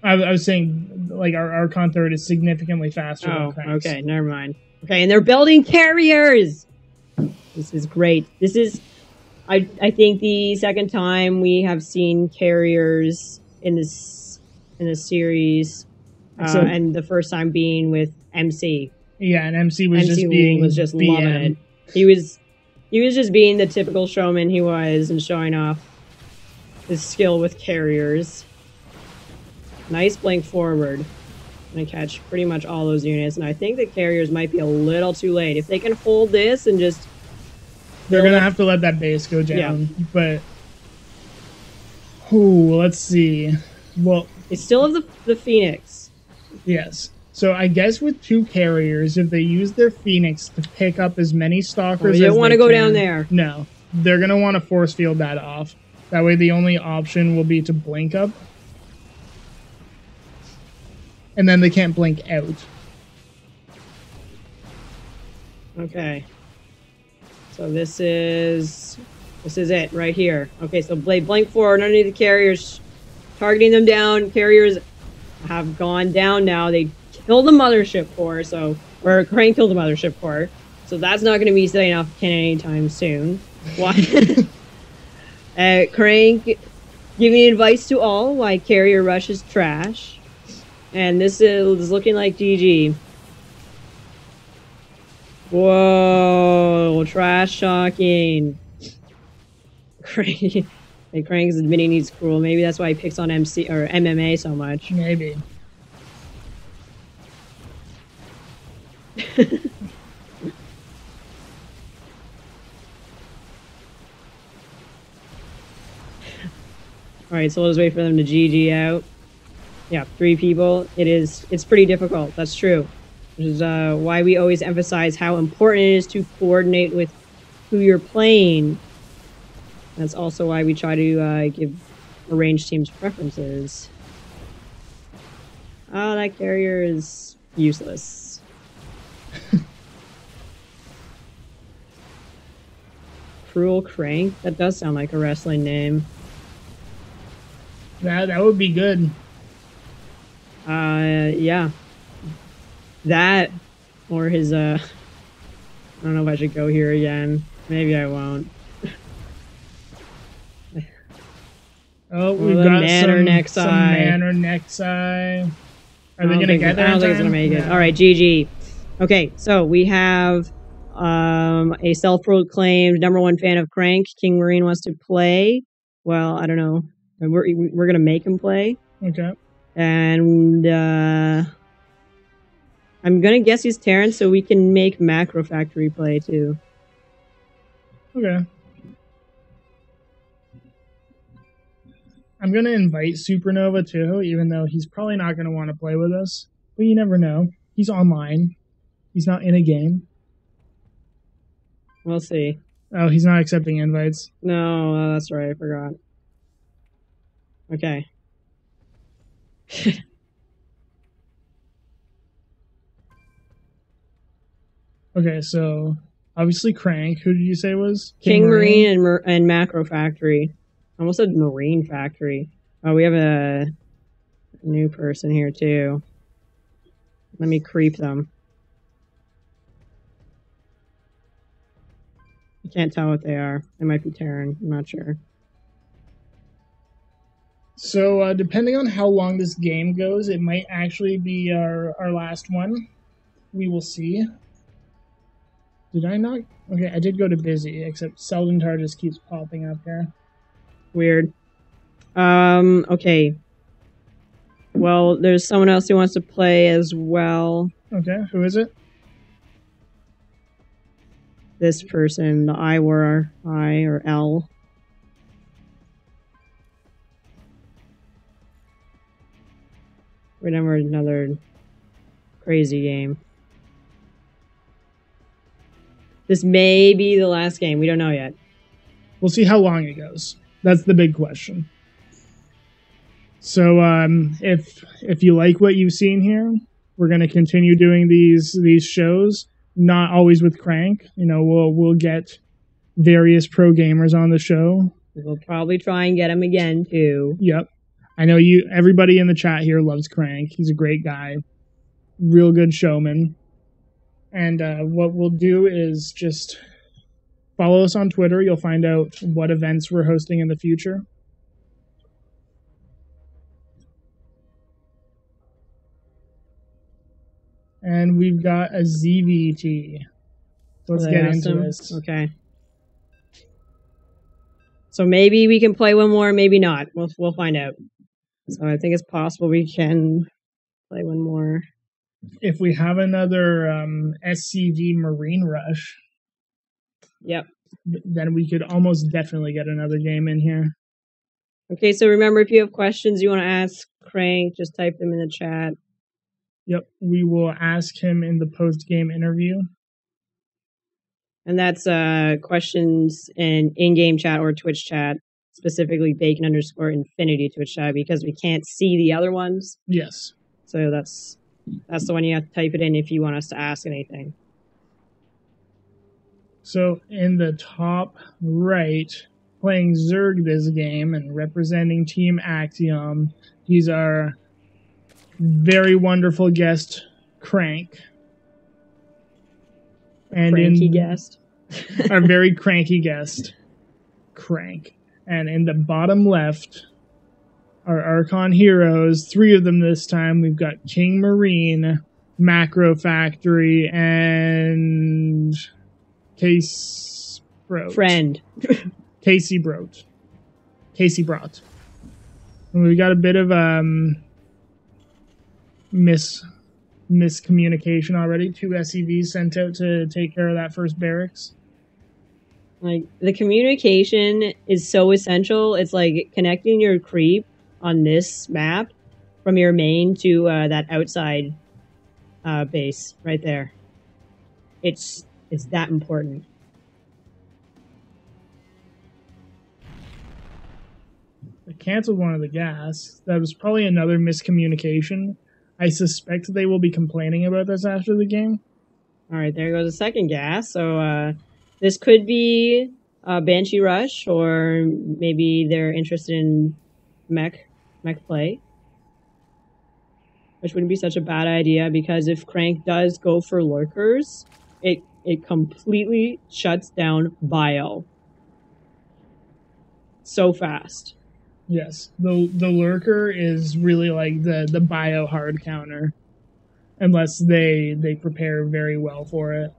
I was saying, like, our Archon third is significantly faster than CranK's. Okay, never mind. Okay, and they're building Carriers! This is great. This is, I think, the second time we have seen Carriers in this series, and the first time being with MC. Yeah, and MC was just loving it. He was just being the typical showman he was and showing off his skill with Carriers. Nice blink forward. Gonna catch pretty much all those units, and I think the Carriers might be a little too late. If they can hold this and just... They're gonna have to let that base go down, but... Ooh, let's see. Well... They still have the Phoenix. Yes. So I guess with 2 Carriers, if they use their Phoenix to pick up as many Stalkers as you don't want to go down there. No. They're gonna want to force field that off. That way the only option will be to blink up. And then they can't blink out. Okay. So this is it right here. Okay, so they blink forward underneath the Carriers, targeting them down. Carriers have gone down now. They killed the Mothership Core, or CranK killed the Mothership Core. So that's not going to be setting off Ken anytime soon. Why? CranK giving advice to all why Carrier Rush is trash. And this is looking like GG. Whoa, trash talking. Okay, CranK is admitting he's cruel. Maybe that's why he picks on MC or MMA so much. Maybe. Alright, so we'll just wait for them to GG out. Yeah, 3 people. It's pretty difficult. That's true. Which is why we always emphasize how important it is to coordinate with who you're playing. That's also why we try to give arranged teams preferences. Oh, that carrier is useless. Cruel CranK? That does sound like a wrestling name. That would be good. Yeah. That, or his, I don't know if I should go here again. Maybe I won't. Oh, we've got Man or Next some Eye. Man or Next Eye. Are they going to get there? I don't think it's going to make it. All right, GG. Okay, so we have a self-proclaimed #1 fan of CranK. King Marine wants to play. Well, I don't know. We're going to make him play. Okay. And I'm going to guess he's Terrence, so we can make Macro Factory play too. Okay. I'm going to invite Supernova too, even though he's probably not going to want to play with us. But you never know. He's online. He's not in a game. We'll see. Oh, he's not accepting invites. No, that's right. I forgot. Okay. Okay, so obviously CranK. Who did you say was? King Marine and Macro Factory. I almost said Marine Factory. Oh, we have a new person here too. Let me creep them. I can't tell what they are. They might be Terran. I'm not sure. So depending on how long this game goes, it might actually be our last one. We will see. Did I not? Okay, I did go to busy, except Seldentar just keeps popping up here. Weird. Okay. Well, there's someone else who wants to play as well. Okay, who is it? This person, the I or L. Remember another crazy game. This may be the last game. We don't know yet. We'll see how long it goes. That's the big question. So if you like what you've seen here, we're going to continue doing these shows. Not always with CranK. You know, we'll get various pro gamers on the show. We'll probably try and get him again too. Yep. I know everybody in the chat here loves CranK. He's a great guy. Real good showman. And what we'll do is just follow us on Twitter. You'll find out what events we're hosting in the future. And we've got a ZVT. Let's get into this. Okay. So maybe we can play one more, maybe not. We'll find out. So I think it's possible we can play one more. If we have another SCV Marine Rush, yep, then we could almost definitely get another game in here. Okay, so remember, if you have questions you want to ask CranK, just type them in the chat. Yep, we will ask him in the post-game interview. And that's questions in-game chat or Twitch chat, specifically bacon_infinity Twitch chat, because we can't see the other ones. Yes. So that's the one you have to type it in if you want us to ask anything. So in the top right, playing Zerg this game and representing Team Axiom, he's our very wonderful guest, CranK. And cranky guest. Our very cranky guest, CranK. And in the bottom left, our Archon heroes, 3 of them this time. We've got King Marine, Macro Factory, and Case Brote. Friend. Casey Brote. Casey brought. And we got a bit of miscommunication already. 2 SCVs sent out to take care of that first barracks. Like, the communication is so essential. It's like connecting your creep on this map from your main to that outside base right there. It's that important. I canceled one of the gas. That was probably another miscommunication. I suspect they will be complaining about this after the game. All right, there goes the second gas. So this could be a Banshee Rush, or maybe they're interested in mech play, which wouldn't be such a bad idea, because if CranK does go for lurkers, it completely shuts down bio so fast. Yes, the lurker is really like the bio hard counter, unless they prepare very well for it,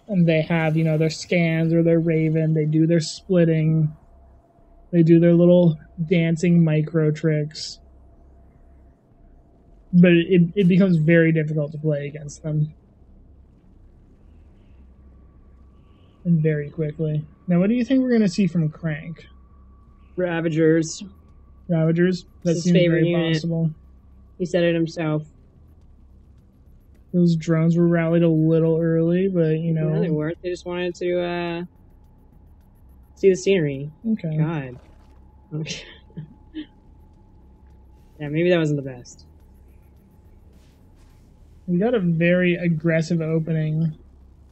and they have their scans or their Raven. They do their splitting, they do their little dancing micro tricks, but it becomes very difficult to play against them, and very quickly. Now, what do you think we're gonna see from CranK? Ravagers. Ravagers? That His seems favorite very unit. possible. He said it himself. Those drones were rallied a little early, but No, they weren't. They just wanted to see the scenery. Okay. God. Okay. Yeah, maybe that wasn't the best. We got a very aggressive opening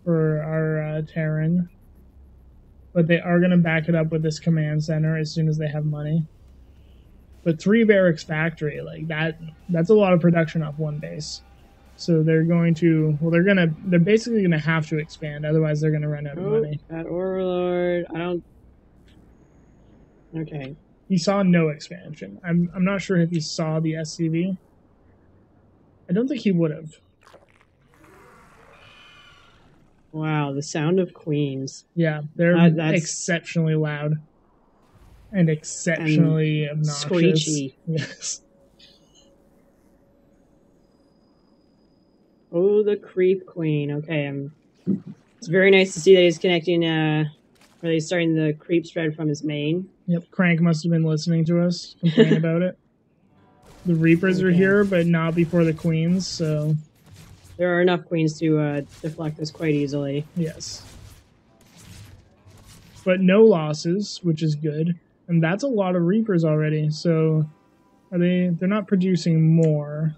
for our Terran, but they are going to back it up with this command center as soon as they have money. But 3 barracks factory, like that's a lot of production off one base. So they're going to, they're basically going to have to expand, otherwise they're going to run out of money. That Overlord, I don't... Okay. He saw no expansion. I'm not sure if he saw the SCV. I don't think he would have. Wow, the sound of queens. Yeah, they're that's exceptionally loud. And exceptionally obnoxious. Screechy. Yes. Oh, the creep queen. Okay, it's very nice to see that he's connecting, or he's starting the creep spread from his main. Yep, CranK must have been listening to us complain about it. The Reapers are here, but not before the Queens, so... There are enough queens to deflect this quite easily. Yes. But no losses, which is good. And that's a lot of Reapers already, so... They're not producing more.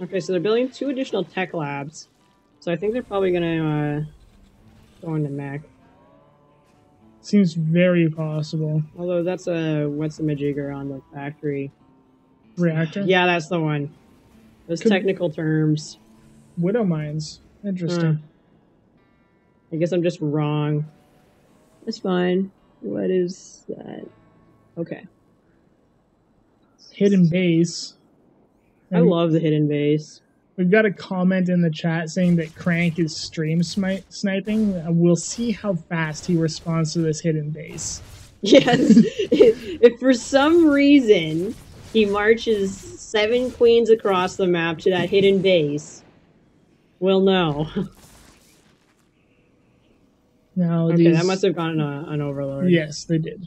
Okay, so they're building 2 additional tech labs. So I think they're probably gonna go into mech. Seems very possible. Although that's what's the majigger on the factory? Reactor? Yeah, that's the one. Those technical terms. Widow mines. Interesting. I guess I'm just wrong. It's fine. What is that? Okay. Hidden base. I love the hidden base. We've got a comment in the chat saying that CranK is stream sniping. We'll see how fast he responds to this hidden base. Yes. If for some reason he marches 7 queens across the map to that hidden base, we'll know. Now, okay, that must have gone on Overlord. Yes, they did.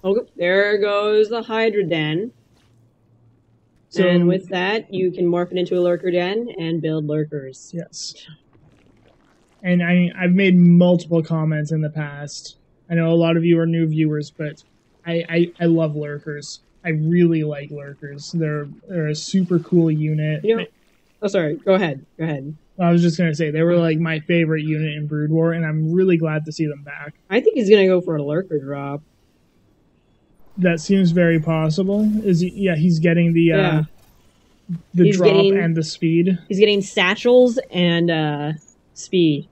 Oh, there goes the Hydra Den. So, and with that, you can morph it into a lurker den and build lurkers. Yes. And I've made multiple comments in the past. I know a lot of you are new viewers, but I love lurkers. I really like lurkers. They're a super cool unit. Oh, sorry. Go ahead. I was just going to say, they were like my favorite unit in Brood War, and I'm really glad to see them back. I think he's going to go for a lurker drop. That seems very possible. He's getting the drop and the speed. He's getting satchels and speed.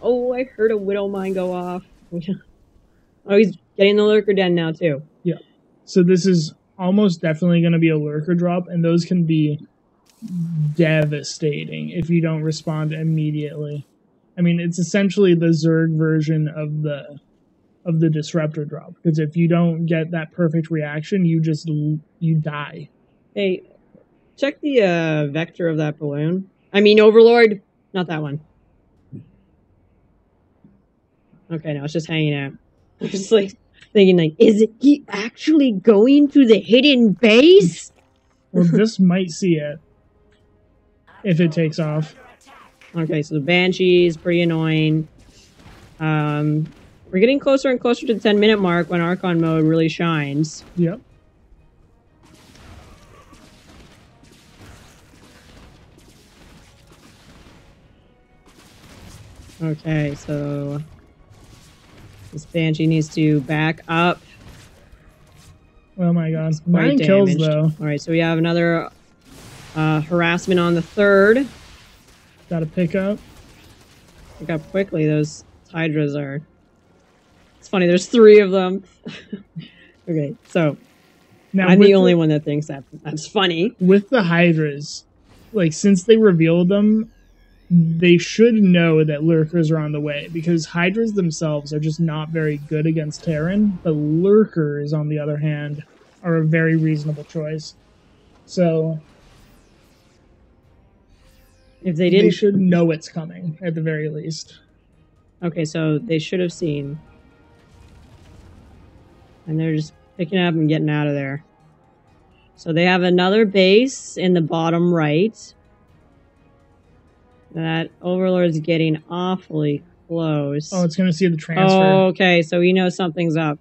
Oh, I heard a Widow Mine go off. Oh, he's getting the lurker den now too. Yeah. So this is almost definitely going to be a lurker drop, and those can be devastating if you don't respond immediately. I mean, it's essentially the Zerg version of the disruptor drop, because if you don't get that perfect reaction, you die. Hey, check the vector of that balloon. I mean, Overlord, not that one. Okay, no, it's just hanging out. I'm just like thinking, like, is he actually going to the hidden base? Well, this might see it if it takes off. Okay, so the Banshee is pretty annoying. We're getting closer and closer to the 10-minute mark when Archon mode really shines. Yep. Okay, so this Banshee needs to back up. Oh my god. It's quite 9 kills, damaged. though. Alright, so we have another harassment on the 3rd. Gotta pick up. Look how quickly those Hydras are. It's funny, there's 3 of them. Okay, so Now, I'm the only one that thinks that's funny. With the Hydras, like, since they revealed them, they should know that Lurkers are on the way, because Hydras themselves are just not very good against Terran, but Lurkers, on the other hand, are a very reasonable choice. So If they didn't, they should know it's coming, at the very least. Okay, so they should have seen. And they're just picking up and getting out of there. So they have another base in the bottom right. That Overlord's getting awfully close. Oh, it's going to see the transfer. Oh, okay, so he knows something's up.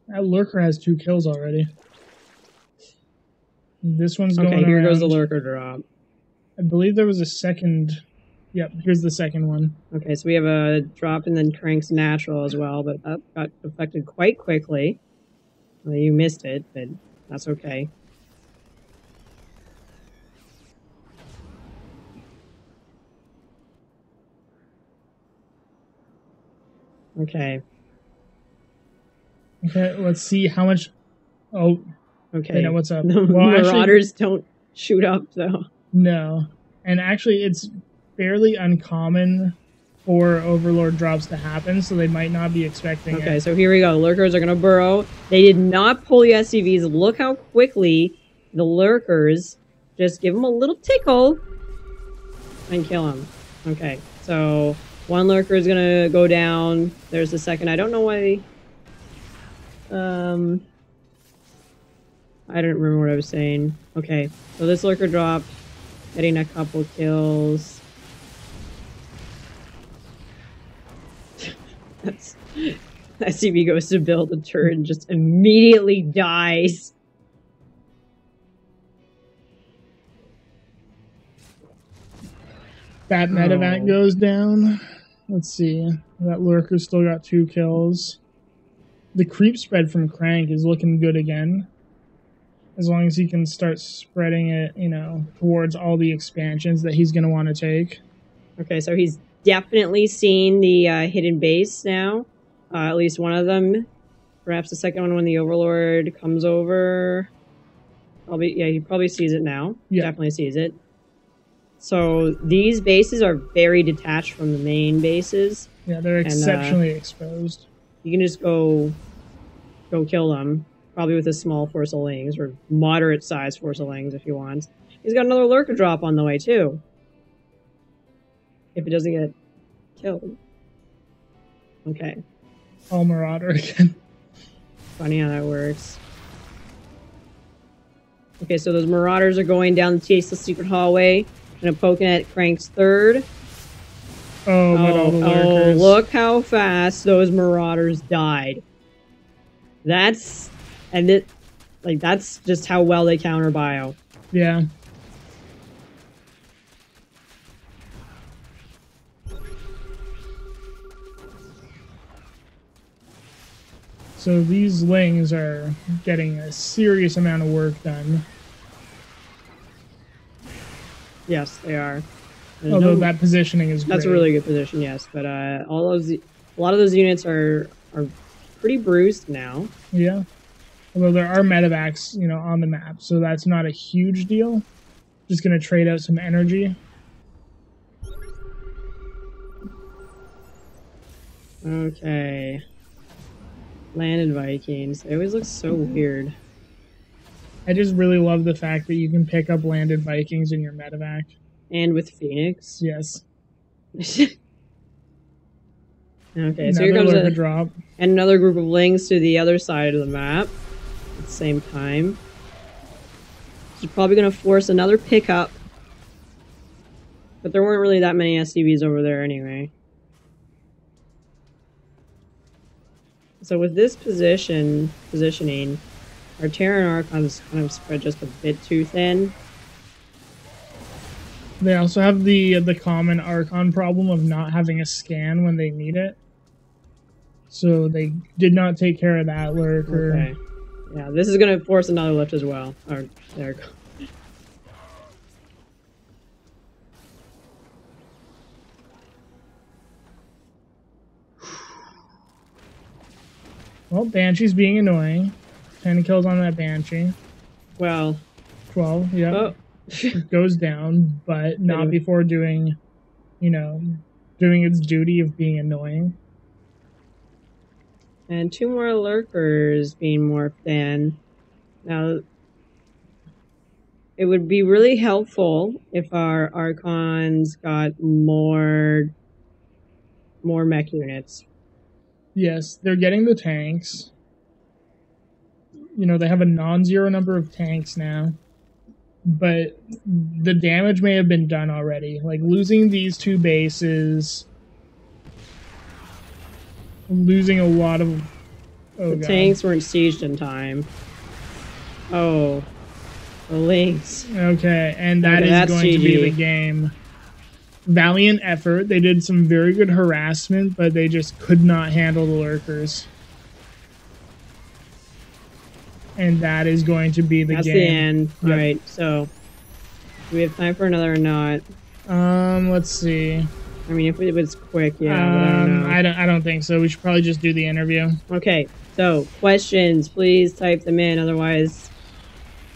That Lurker has 2 kills already. This one's going Okay, here around. goes the Lurker drop. I believe there was a second. Yep, here's the second one. Okay, so we have a drop and then CranK's natural as well, but that got affected quite quickly. Well, you missed it, but that's okay. Okay. Okay, let's see how much. Oh, Okay. know what's up. The Well, Marauders don't shoot up, though. No. And actually, it's fairly uncommon for Overlord drops to happen, so they might not be expecting it. Okay, so here we go. Lurkers are going to burrow. They did not pull the SCVs. Look how quickly the Lurkers just give them a little tickle and kill them. Okay, so one Lurker is going to go down. There's the second. I don't know why... I don't remember what I was saying. Okay, so this Lurker dropped, getting a couple kills. That's... SCV goes to build a turret and just immediately dies. That medevac goes down. Let's see. That Lurker still got 2 kills. The creep spread from CranK is looking good again. As long as he can start spreading it, you know, towards all the expansions that he's going to want to take. Okay, so he's definitely seen the hidden base now. At least one of them. Perhaps the second one when the Overlord comes over. He probably sees it now. Yeah. Definitely sees it. So these bases are very detached from the main bases. Yeah, they're exceptionally exposed. You can just go kill them. Probably with a small Force of Lings, or moderate size Force of Lings if you want. He's got another Lurker drop on the way too. If it doesn't get killed. Okay. All Marauder again. Funny how that works. Okay, so those Marauders are going down the tasteless secret hallway and poking at CranK's third. Oh, but all the Lurkers. Look how fast those Marauders died. That's just how well they counter bio. Yeah. So these Lings are getting a serious amount of work done. Yes, they are. Although that positioning is great. That's a really good position, yes. But a lot of those units are pretty bruised now. Yeah. Although there are medevacs, on the map, so that's not a huge deal. Just going to trade out some energy. Okay. Landed Vikings. They always look so weird. I just really love the fact that you can pick up landed Vikings in your medevac. And with Phoenix. Yes. Okay, Another so here comes a drop. And another group of links to the other side of the map at the same time. She's probably going to force another pickup. But there weren't really that many SCVs over there anyway. So with this positioning, our Terran Archon's kind of spread just a bit too thin. They also have the common Archon problem of not having a scan when they need it. So they did not take care of that lurker. Okay. Yeah, this is going to force another lift as well. Or, there we go. Well, Banshee's being annoying. 10 kills on that Banshee. Well. 12, yeah. Oh. It goes down, but not before doing its duty of being annoying. And 2 more lurkers being morphed in. Now, it would be really helpful if our Archons got more mech units. Yes, they're getting the tanks. They have a non-zero number of tanks now. But the damage may have been done already. Like, losing these 2 bases... Losing a lot of... The tanks weren't sieged in time. Oh. The links. Okay, and that is going to be the game. Valiant effort. They did some very good harassment, but they just could not handle the lurkers. And that is going to be the game. That's the end. Yep. Alright, so... Do we have time for another or not? Let's see. I mean, if it was quick, yeah, but I don't know. I don't think so. We should probably just do the interview. Okay, so, questions. Please type them in, otherwise...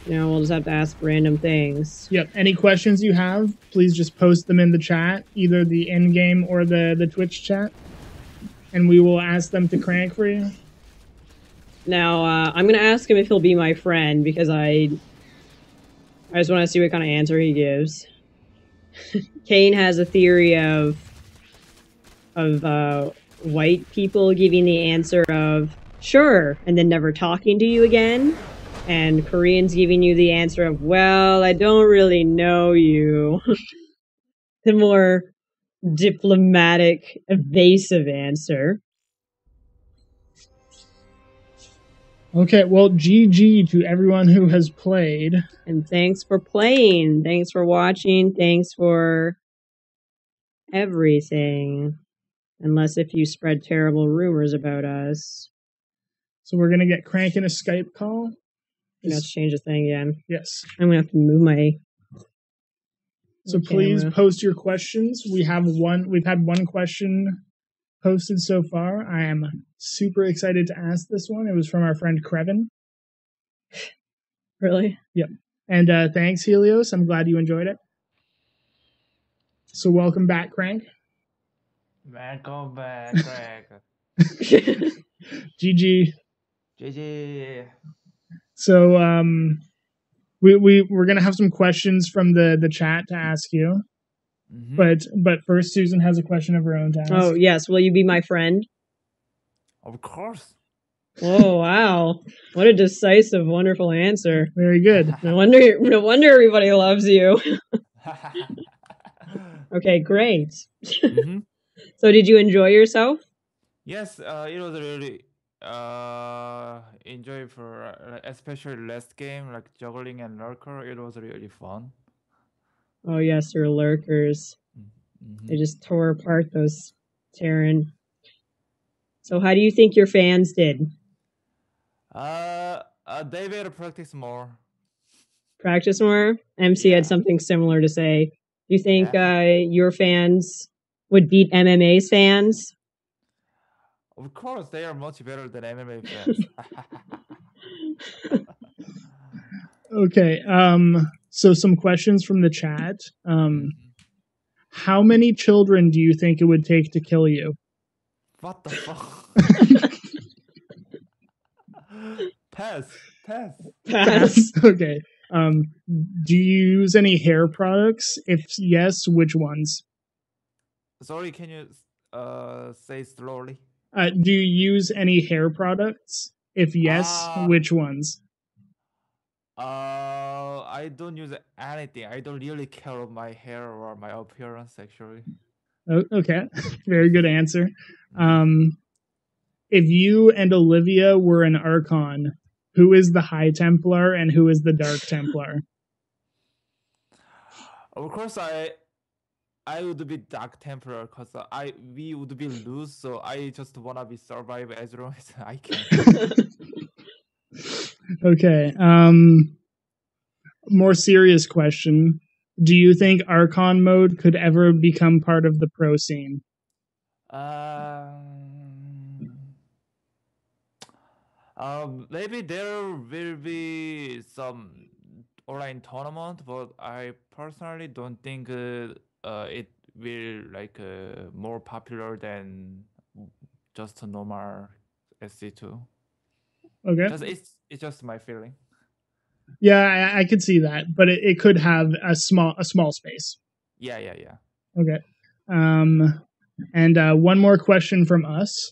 we'll just have to ask random things. Yep. Any questions you have, please just post them in the chat, either the in-game or the Twitch chat, and we will ask them to CranK for you. Now, I'm going to ask him if he'll be my friend, because I just want to see what kind of answer he gives. Kane has a theory of white people giving the answer of, sure, and then never talking to you again. And Koreans giving you the answer of, well, I don't really know you. The more diplomatic, evasive answer. Okay, well, GG to everyone who has played. And thanks for playing. Thanks for watching. Thanks for everything. Unless if you spread terrible rumors about us. So we're going to get CranK in a Skype call. Let's change the thing again. Yes. I'm going to have to move my... So please post your questions. We've had one question posted so far. I am super excited to ask this one. It was from our friend Krevin. Really? Yep. And thanks, Helios. I'm glad you enjoyed it. So welcome back, CranK. Welcome back, CranK. GG. GG. So we're gonna have some questions from the chat to ask you. Mm-hmm. But first, Susan has a question of her own to ask. Oh yes, will you be my friend? Of course. Oh wow! What a decisive, wonderful answer. Very good. No wonder everybody loves you. Okay, great. Mm-hmm. So, did you enjoy yourself? Yes, it was really enjoy for especially last game like juggling and lurker. It was really fun. Oh yes, your lurkers. Mm-hmm. They just tore apart those Terran. So how do you think your fans did? They better practice more. Practice more? MC had something similar to say. Do you think your fans would beat MMA's fans? Of course, they are much better than MMA fans. Okay. So some questions from the chat. How many children do you think it would take to kill you? What the fuck? Pass. Pass. Okay. Do you use any hair products? If yes, which ones? Sorry, can you say slowly? Do you use any hair products? If yes, which ones? I don't use anything. I don't really care of my hair or my appearance, actually. Okay, very good answer. If you and Olivia were an Archon, who is the High Templar and who is the Dark Templar? Of course, I would be Dark Templar because we would be loose, so I just wanna be survive as long as I can. Okay. More serious question. Do you think Archon mode could ever become part of the pro scene? Maybe there will be some online tournament, but I personally don't think it will like more popular than just a normal SC2. Okay. It's just my feeling. Yeah, I could see that, but it could have a small space. Yeah. Okay. And one more question from us.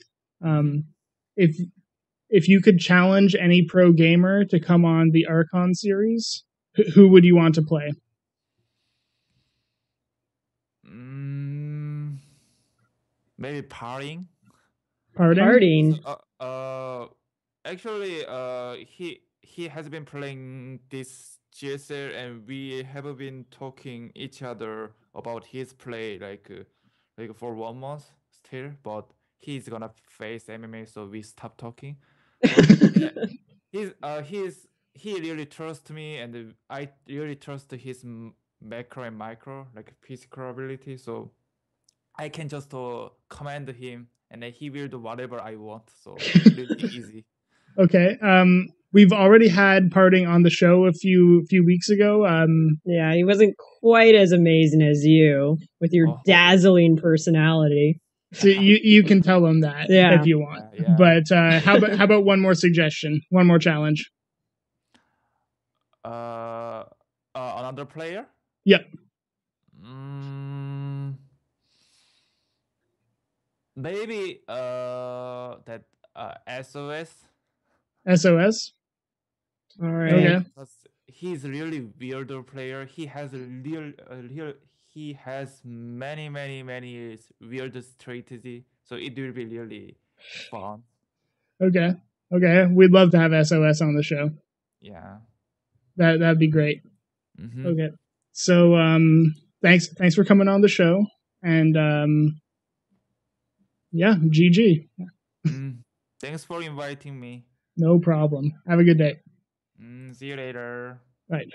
If you could challenge any pro gamer to come on the Archon series, who would you want to play? Maybe Parting. Parting. Actually, he has been playing this GSL, and we have been talking each other about his play like for 1 month still, but he's gonna face MMA, so we stopped talking. But he really trusts me, and I really trust his macro and micro, like physical ability. So I can just command him, and then he will do whatever I want. So it will be easy. Okay. We've already had Parting on the show a few weeks ago. Yeah, he wasn't quite as amazing as you with your dazzling personality. So you can tell him that if you want. Yeah. But how about one more suggestion? One more challenge. Another player? Yep. Maybe that SOS. SOS. All right. Okay. He's a really weirder player. He has he has many weird strategy. So it will be really fun. Okay. We'd love to have SOS on the show. Yeah. That'd be great. Okay. So thanks for coming on the show, and yeah, GG. Thanks for inviting me. No problem. Have a good day. See you later. Right.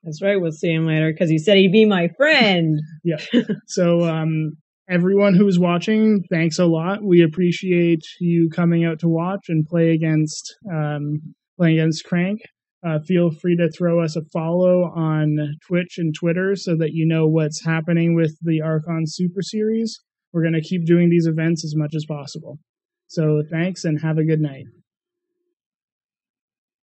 That's right. We'll see him later because he said he'd be my friend. Yeah. So everyone who's watching, thanks a lot. We appreciate you coming out to watch and play against CranK. Feel free to throw us a follow on Twitch and Twitter so that you know what's happening with the Archon Super Series. We're going to keep doing these events as much as possible. So thanks and have a good night.